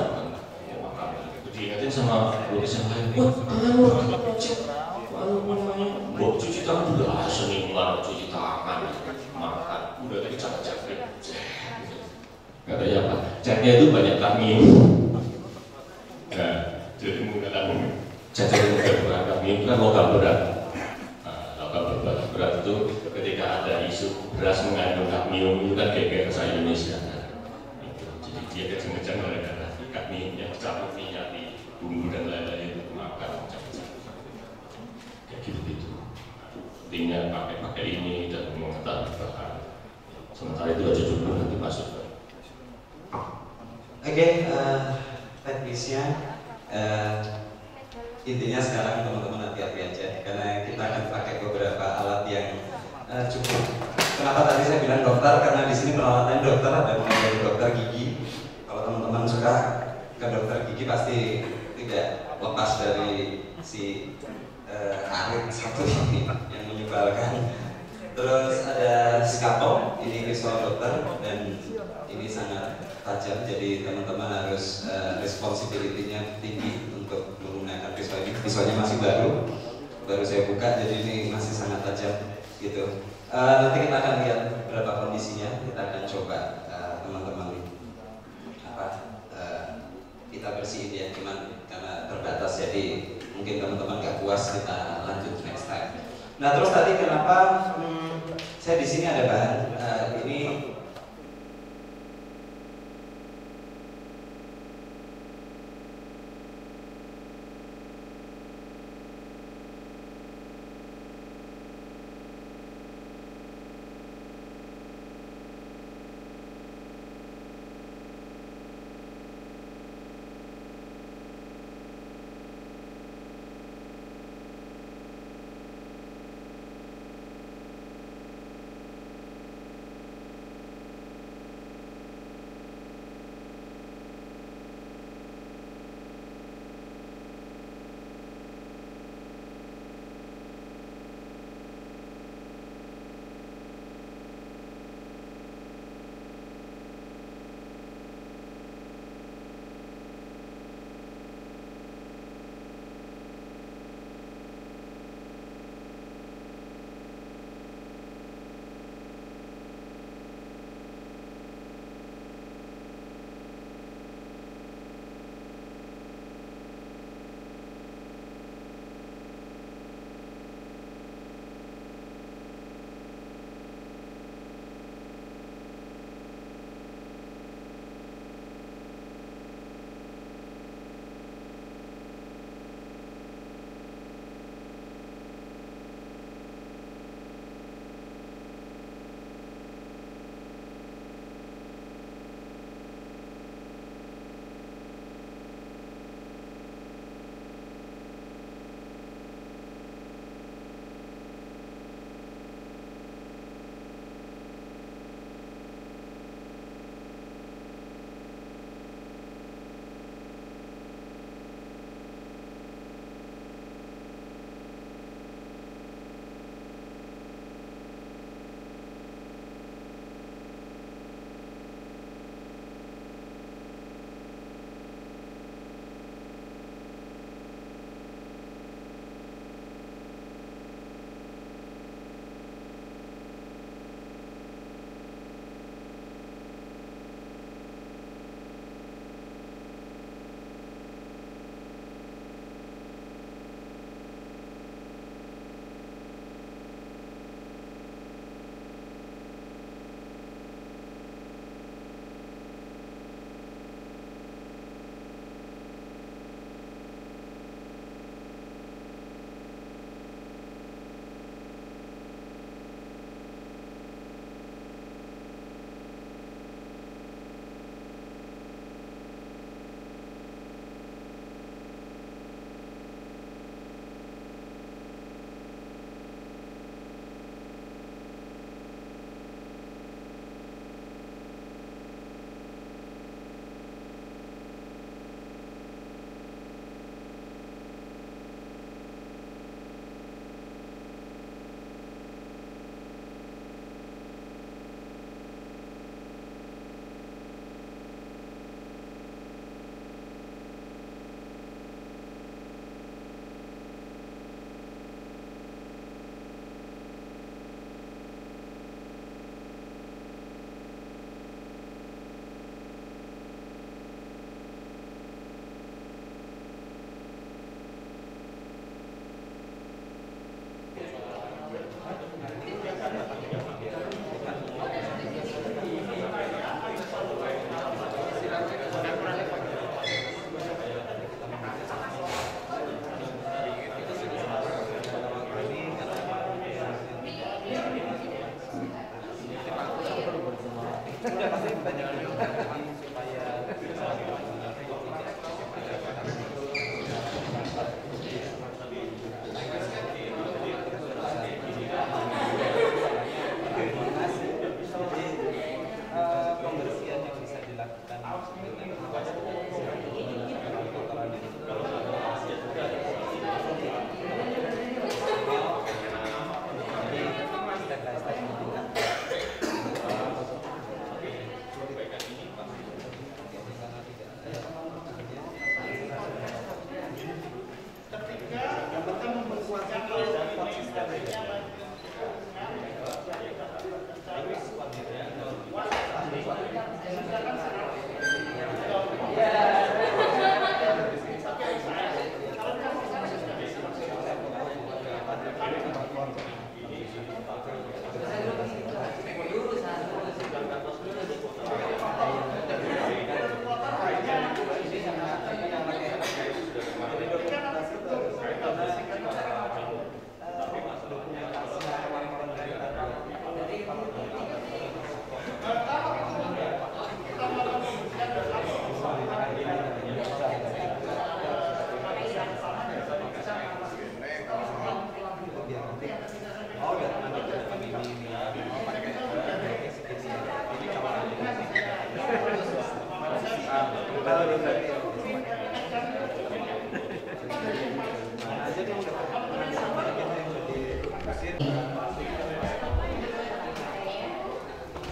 itu diingatin sama lukis yang lain wah kangen buat cuci tangan udah seniman cuci tangan makan udah tadi capek-capek nggak tahu apa catnya itu banyak kadmium. Nah jadi menggunakan cat yang menggunakan kadmium itu kan logam berat. Logam berat itu ketika ada isu beras mengandung kadmium itu kan geger ke Indonesia. Jadi dia kejang-kejang gara-gara kadmium yang tercampur minyak di bumbu dan lain-lain itu makan kayak gitu. Pentingnya pakai ini dan mengetahui bahan. Sementara itu aja dulu nanti masuk. Oke, teknisnya intinya sekarang teman-teman hati-hati aja karena kita akan pakai beberapa alat yang cukup. Kenapa tadi saya bilang dokter? Karena di sini peralatan dokter ada mulai dari dokter gigi. Kalau teman-teman suka ke dokter gigi pasti tidak lepas dari si arit satu ini yang menyebalkan. Terus ada skapol, ini visual dokter dan ini sangat tajam, jadi teman-teman harus responsibility-nya tinggi untuk menggunakan pisau ini. Pisaunya masih baru saya buka, jadi ini masih sangat tajam gitu. Nanti kita akan lihat berapa kondisinya, kita akan coba teman-teman kita bersihin ya, cuman karena terbatas jadi mungkin teman-teman gak puas, kita lanjut next time. Nah terus tadi kenapa saya di sini ada bahan ini.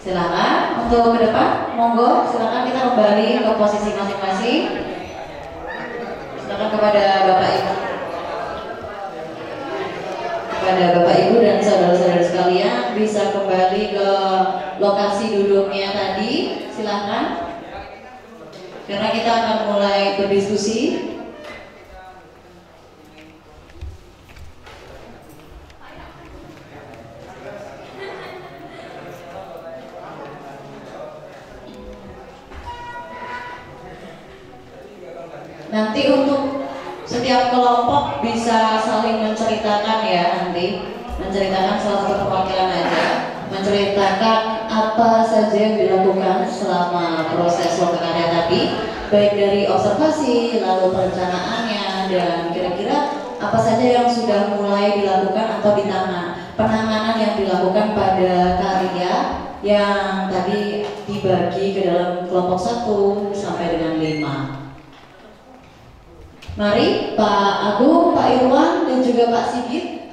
Silakan untuk ke depan, monggo. Silakan kita kembali ke posisi masing-masing. Silakan kepada Bapak Ibu, dan saudara-saudara sekalian bisa kembali ke lokasi duduknya tadi. Silakan, karena kita akan mulai berdiskusi. Nanti untuk setiap kelompok bisa saling menceritakan ya, nanti menceritakan salah satu perwakilan aja, menceritakan apa saja yang dilakukan selama proses lokakarya tadi, baik dari observasi, lalu perencanaannya, dan kira-kira apa saja yang sudah mulai dilakukan atau penanganan yang dilakukan pada karya yang tadi dibagi ke dalam kelompok 1 sampai dengan 5. Mari Pak Agung, Pak Irwan, dan juga Pak Sigit.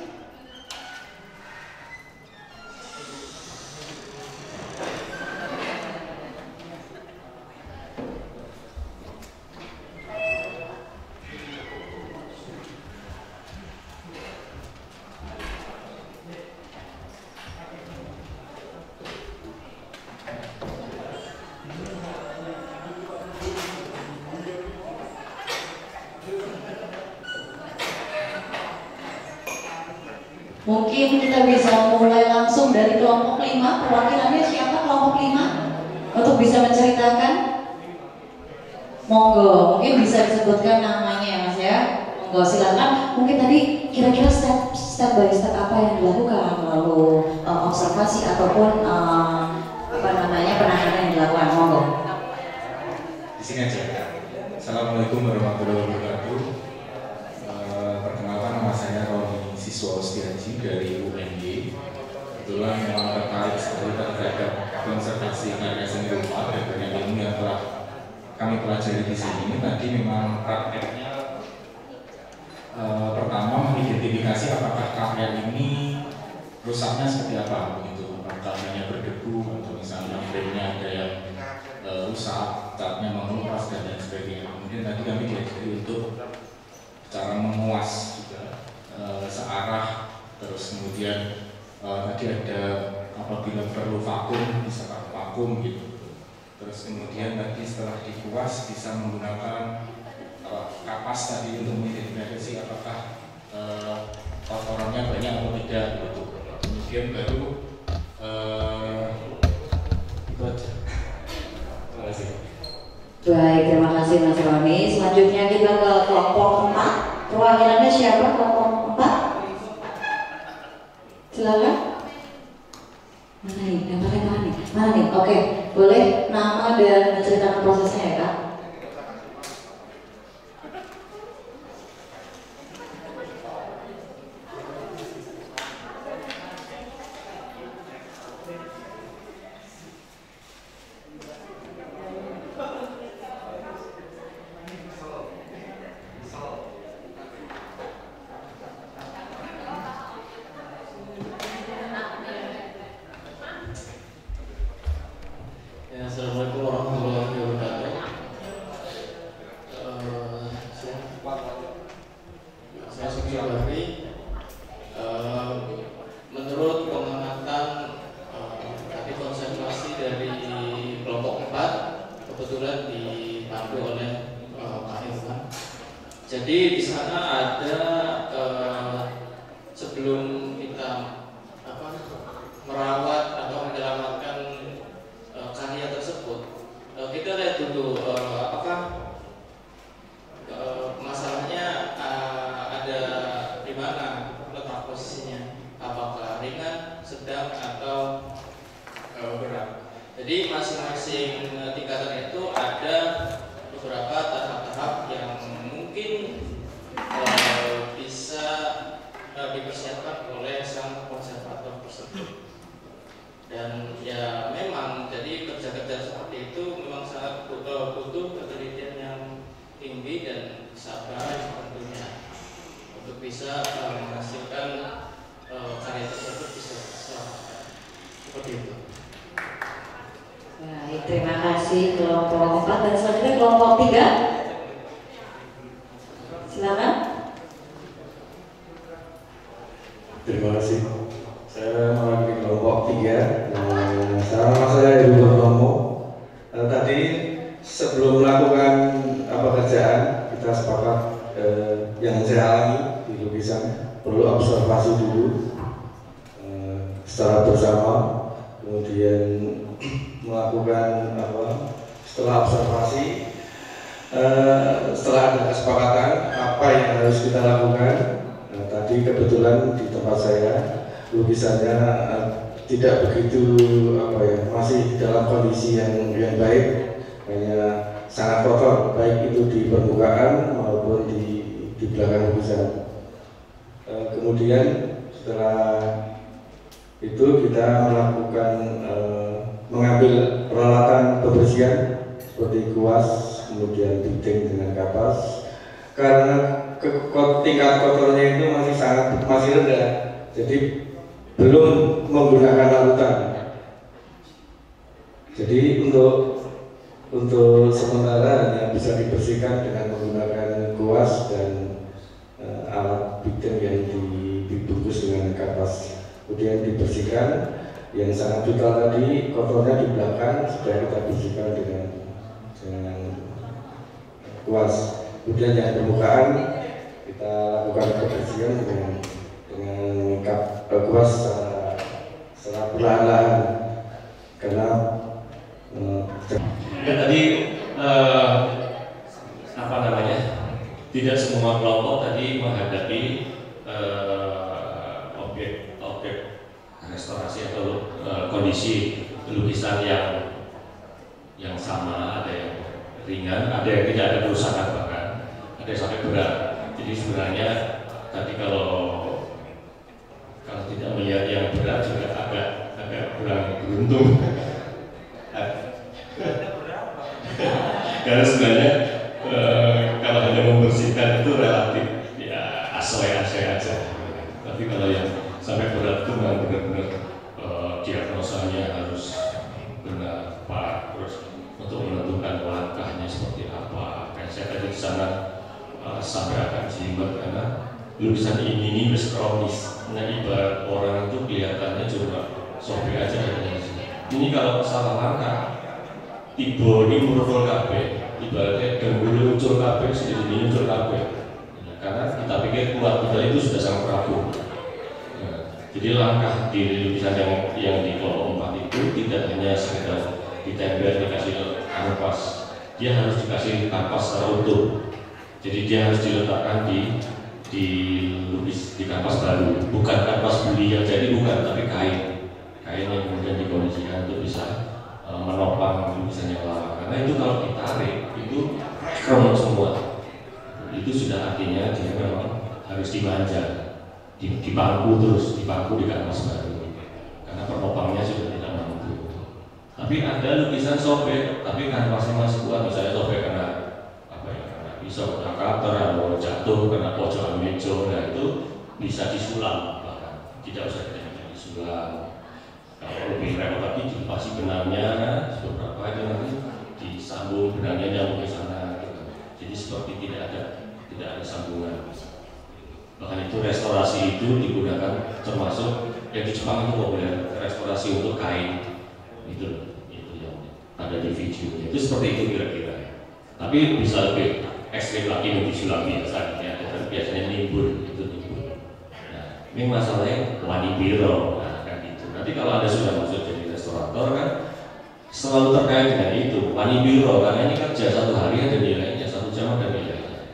Mungkin kita bisa mulai langsung dari kelompok 5. Perwakilannya siapa kelompok 5? Untuk bisa menceritakan. Monggo, mungkin bisa disebutkan namanya ya Mas ya. Monggo silakan. Mungkin tadi kira-kira step by step apa yang dilakukan, lalu observasi ataupun penanganan yang dilakukan. Monggo. Di sini aja. Assalamualaikum warahmatullahi wabarakatuh. Perkenalkan, nama saya Roni Siswa Ustiaji dari UNY. Kebetulan memang tertarik sekali terhadap konservasi karya seni rupa dan banyak ilmu yang telah kami pelajari di sini. Tadi memang prakteknya pertama mengidentifikasi apakah karya ini rusaknya seperti apa, begitu. Apakah hanya berdebu atau misalnya frame-nya ada yang rusak, catnya mengelupas dan lain sebagainya. Kemudian tadi kami diajari untuk cara menguas juga searah, terus kemudian tadi ada apabila perlu vakum bisa pakai vakum gitu. Terus kemudian tadi setelah dikuas bisa menggunakan kapas tadi untuk mengidentifikasi apakah kotorannya banyak atau tidak gitu. Kemudian baru itu aja. Terima kasih. Baik, terima kasih Mas Roni. Selanjutnya kita ke kelompok 4. Perwakilannya siapa kelompok 4? Silakan. Mana nih? Mana nih? Oke, boleh nama dan menceritakan prosesnya ya Kak? Assalamualaikum warahmatullahi wabarakatuh. Saya Sugi Bahri. Menurut pengamatan tadi konsentrasi dari kelompok 4 kebetulan dipandu oleh Pak Irfan. Jadi di sana ada sebelum kita merawat atau menyelamatkan karya tersebut, kita lihat dulu masalahnya ada di mana letak posisinya, apakah ringan, sedang atau berat. Jadi masing-masing tingkatan itu ada beberapa tahap-tahap yang mungkin bisa dipersiapkan oleh sang konservator tersebut. Dan ya memang jadi kerja-kerja seperti itu memang sangat butuh ketelitian yang tinggi dan sabar tentunya untuk bisa menghasilkan karya tersebut bisa selamatkan. Seperti itu. Baik, terima kasih kelompok 4 dan selanjutnya kelompok 3. Silakan. Terima kasih. Saya mewakili kelompok 3. Nama saya Heru Purnomo. Tadi sebelum melakukan pekerjaan kita sepakat yang saya alami di lukisan perlu observasi dulu secara bersama, kemudian melakukan setelah observasi, setelah ada kesepakatan apa yang harus kita lakukan. Tadi kebetulan di tempat saya lukisannya tidak begitu masih dalam kondisi yang baik, hanya sangat kotor baik itu di permukaan maupun di belakang lukisan. Kemudian setelah itu kita melakukan mengambil peralatan pembersihan seperti kuas, kemudian bidding dengan kapas, karena tingkat kotornya itu masih rendah, jadi belum menggunakan larutan. Jadi untuk sementara hanya bisa dibersihkan dengan menggunakan kuas dan alat bidding yang dibungkus dengan kapas. Kemudian dibersihkan, yang sangat vital tadi kotornya di belakang sudah kita bersihkan dengan kuas. Kemudian yang permukaan kita lakukan pembersihan dengan kuas secara perlahan-lahan, karena tadi tidak semua kelompok tadi menghadapi objek restorasi atau kondisi lukisan yang sama, ada yang ringan, ada yang tidak ada kerusakan, bahkan ada yang sampai berat. Jadi sebenarnya tadi kalau tidak melihat yang berat juga agak kurang beruntung. Karena sebenarnya kalau hanya membersihkan itu relatif ya asoy-asoy aja. Tapi kalau yang sampai berat itu memang benar-benar diagnosanya harus benar Pak, terus untuk menentukan langkahnya seperti apa. Kan saya tadi di sana sampai akan jelimet karena lukisan ini kronis. Nah, ibarat orang itu kelihatannya cuma sobek aja dari sini. Ini kalau salah langkah, tiba ini muncul kabeh, ibaratnya dahulu muncul kabeh, sedikit ini muncul kabeh. Karena kita pikir kuat, padahal itu sudah sangat rapuh. Jadi langkah di lukisan yang di kelompok 4 itu tidak hanya sekedar ditempel dikasih kanvas, dia harus dikasih kanvas secara utuh. Jadi dia harus diletakkan di kanvas baru, bukan kanvas beli yang jadi, bukan, tapi kain yang kemudian dikondisikan untuk bisa misalnya lama, karena itu kalau ditarik itu krem semua. Itu sudah artinya dia memang harus dimanja, dipangku terus, dipangku di kanvas baru, karena penopangnya sudah tidak mampu. Tapi ada lukisan sobek, tapi kanvasnya masih kuat, misalnya sobek karena apa ya, karena pisau, karena cutter, atau jatuh karena pojokan meja, nah itu bisa disulam, bahkan tidak usah disulam. Kalau lebih repot lagi dipasi benangnya, beberapa itu nanti disambung benangnya nyambung ke sana, gitu. Jadi seperti tidak ada sambungan. Bahkan itu restorasi itu digunakan, termasuk yang di Jepang itu populer restorasi untuk kain, itu yang ada di video. Itu seperti itu kira-kira. Tapi bisa lebih ekstrim lagi, lebih sulam biasa, ya. Dan biasanya nimbun, itu nimbun. Nah, ini masalahnya wanibiro. Nanti kalau Anda sudah masuk jadi restorator kan selalu terkait dengan itu, wanibiro, karena ini kerja satu hari ada nilainya, 1 jam ada nilainya.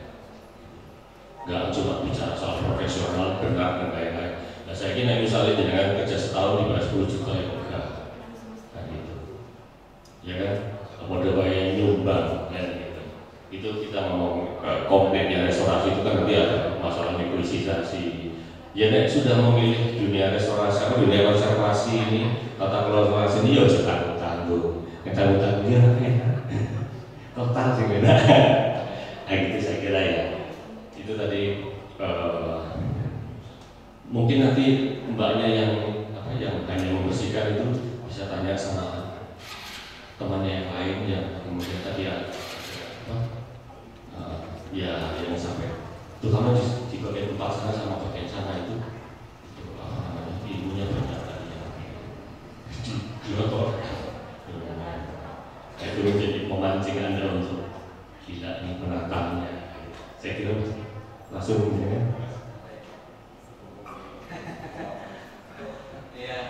Gak cuma bicara soal profesional, benar dan lain-lain. Nah, saya kira misalnya dengan kerja setahun dibayar 10 juta ya enggak, kan gitu. Ya kan, model yang nyumbang, ya gitu. Itu kita ngomong komplainnya restorasi itu kan nanti ada masalah negosiasi. Ya nek sudah memilih dunia restorasi atau dunia konservasi ini, tata kelola restorasi ini ya jangan tanggung, dia total sih beda. Nah gitu saya kira ya. Itu tadi mungkin nanti mbaknya yang hanya membersihkan itu bisa tanya sama temannya yang lain yang kemudian tadi ya yang sampai terutama di bagian tempat sana sama bagian sana itu ilmunya banyak tadi di motor. Itu menjadi memancing Anda untuk gila ini penantangnya. Saya kira langsung ya. Ya,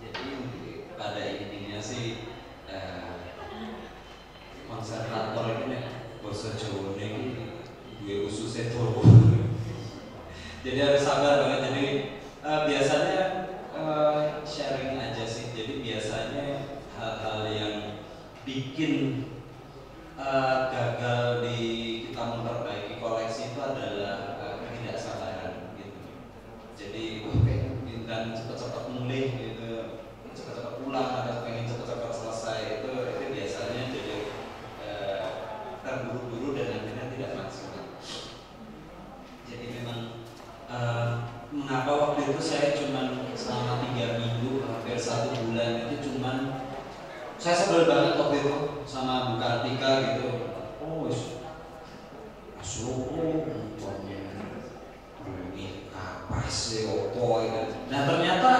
jadi pada intinya sih konservator ini bahasa Jawa ini gue khususnya turbo. Jadi harus sabar banget. Jadi biasanya sharing aja sih. Jadi biasanya hal-hal yang bikin gagal di kita memperbaiki koleksi itu adalah ketidaksabaran gitu. Jadi pengen cepat-cepat mulai gitu, cepat-cepat pulang atau pengen cepat-cepat selesai itu biasanya jadi terburu-buru dan akhirnya tidak maksimal. Jadi memang mengapa waktu itu saya cuma selama 3 minggu hampir 1 bulan itu cuman saya sebel banget waktu itu sama Bu Kartika gitu. Oh ini apa sih opo itu. Nah ternyata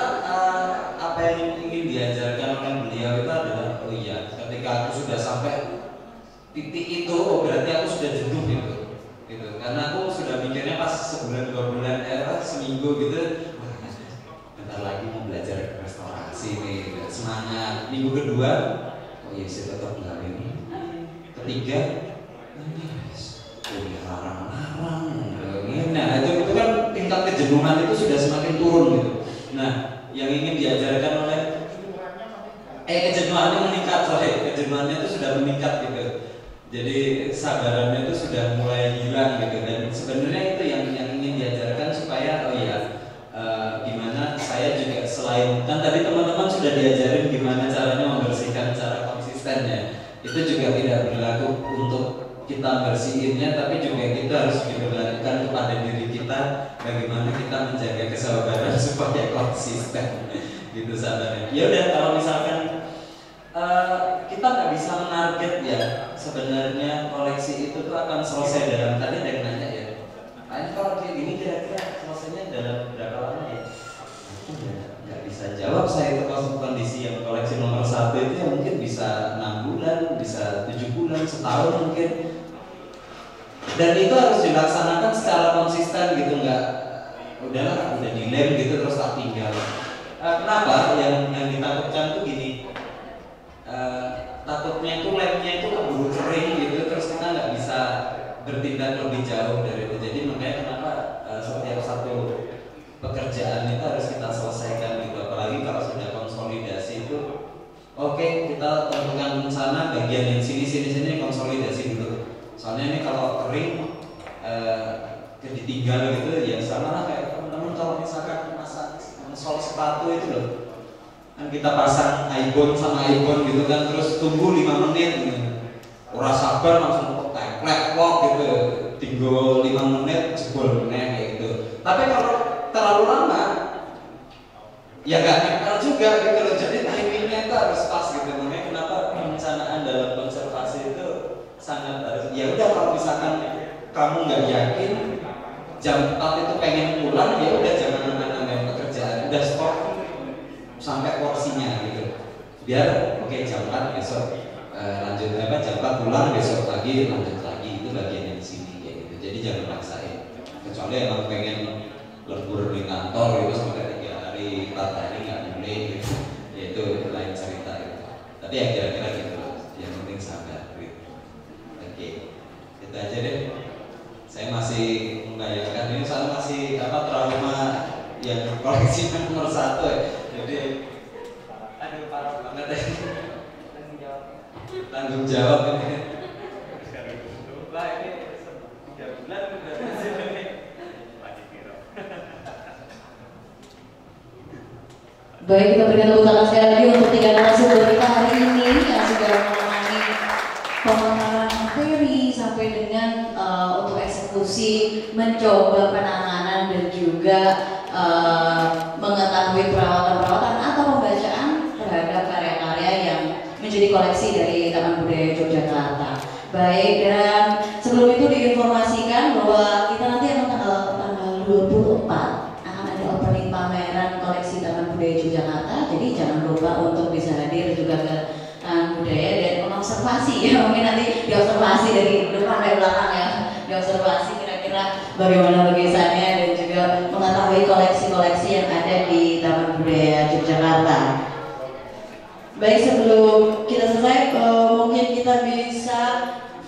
apa yang ingin diajarkan oleh beliau itu adalah oh iya ketika aku sudah sampai titik itu berarti aku sudah jenuh gitu. Karena aku sudah mikirnya pas sebulan 2 bulan seminggu gitu bentar lagi mau belajar restorasi nih, semangat. Minggu kedua oh iya saya tetap belajar ini. Ketiga larang-larang. Nah itu kan tingkat kejenuhan itu sudah semakin turun gitu. Nah yang ingin diajarkan oleh kejenuhannya meningkat, kejenuhannya itu sudah meningkat gitu. Jadi sabarannya itu sudah mulai hilang gitu. Dan sebenarnya itu yang ingin diajarkan supaya oh ya gimana saya juga selain kan tadi teman-teman sudah diajarin gimana caranya membersihkan secara konsisten ya. Itu juga tidak berlaku untuk kita bersihinnya, tapi juga kita harus diberlakukan kepada diri kita bagaimana kita menjaga kesabaran supaya konsisten gitu sabarnya. Ya udah kalau misalkan kita nggak bisa menarget ya sebenarnya koleksi itu tuh akan selesai dalam tadi ada yang nanya ya. Nah kalau kayak gini kira-kira selesainya dalam berapa lama ya? Aku nggak bisa jawab saya itu kondisi yang koleksi nomor 1 itu ya mungkin bisa 6 bulan, bisa 7 bulan, setahun mungkin. Dan itu harus dilaksanakan secara konsisten gitu, nggak udahlah udah dilem gitu terus tak tinggal. Kenapa? Yang ditakutkan tuh gini. Takutnya itu lemnya itu keburu kering gitu terus kita nggak bisa bertindak lebih jauh dari itu. Jadi makanya kenapa setiap satu pekerjaan itu harus kita selesaikan gitu. Apalagi kalau sudah konsolidasi itu Oke, kita tentukan sana bagian yang sini konsolidasi dulu. Soalnya ini kalau kering ditinggal gitu ya sama lah kayak teman-teman kalau misalkan pasang sol sepatu itu loh. Kan kita pasang iPhone sama iPhone gitu kan terus tunggu 5 menit gitu. Ora sabar langsung template lock gitu. Tinggal 5 menit jebol kayak gitu. Tapi kalau terlalu lama ya nggak nempel juga gitu loh. Jadi timingnya itu harus pas gitu. Makanya kenapa perencanaan dalam konservasi itu sangat harus. Ya udah kalau misalkan kamu nggak yakin jam 4 itu pengen pulang ya udah jangan nambah pekerjaan. Udah stop sampai porsinya gitu. Biar oke, jam 4 besok lanjut jam 4 pulang besok lagi lanjut lagi itu bagian yang di sini kayak gitu. Jadi jangan maksain. Kecuali emang pengen lembur di kantor itu sampai 3 hari 4 hari nggak boleh gitu. Ya itu lain cerita gitu. Tapi ya kira-kira gitu. Yang penting sabar gitu. Oke, itu aja deh. Saya masih membayangkan ini soalnya masih trauma yang koleksi nomor 1 ya. Jadi aduh parah banget ya. Tanggung jawab ini. Lah ini 3 bulan udah hasil ini. Baik, kita berikan tepuk tangan sekali lagi untuk 3 narasumber kita hari ini yang sudah mengalami pemakaran materi sampai dengan untuk eksekusi, mencoba penanganan dan juga mengetahui perawatan-perawatan atau pembacaan terhadap karya-karya yang menjadi koleksi dari Taman Budaya Yogyakarta. Baik, dan sebelum itu diinformasikan bahwa kita nanti akan tanggal 24 akan ada opening pameran koleksi Taman Budaya Yogyakarta. Jadi jangan lupa untuk bisa hadir juga ke Taman Budaya dan mengobservasi ya. Mungkin nanti diobservasi dari depan dari belakang ya. Diobservasi kira-kira bagaimana lukisannya dan juga mengetahui koleksi-koleksi yang ada di Taman Budaya Yogyakarta. Baik, sebelum kita selesai, mungkin kita bisa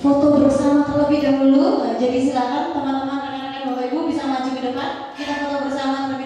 foto bersama terlebih dahulu. Jadi silakan teman-teman, rekan-rekan, Bapak Ibu bisa maju ke depan. Kita foto bersama terlebih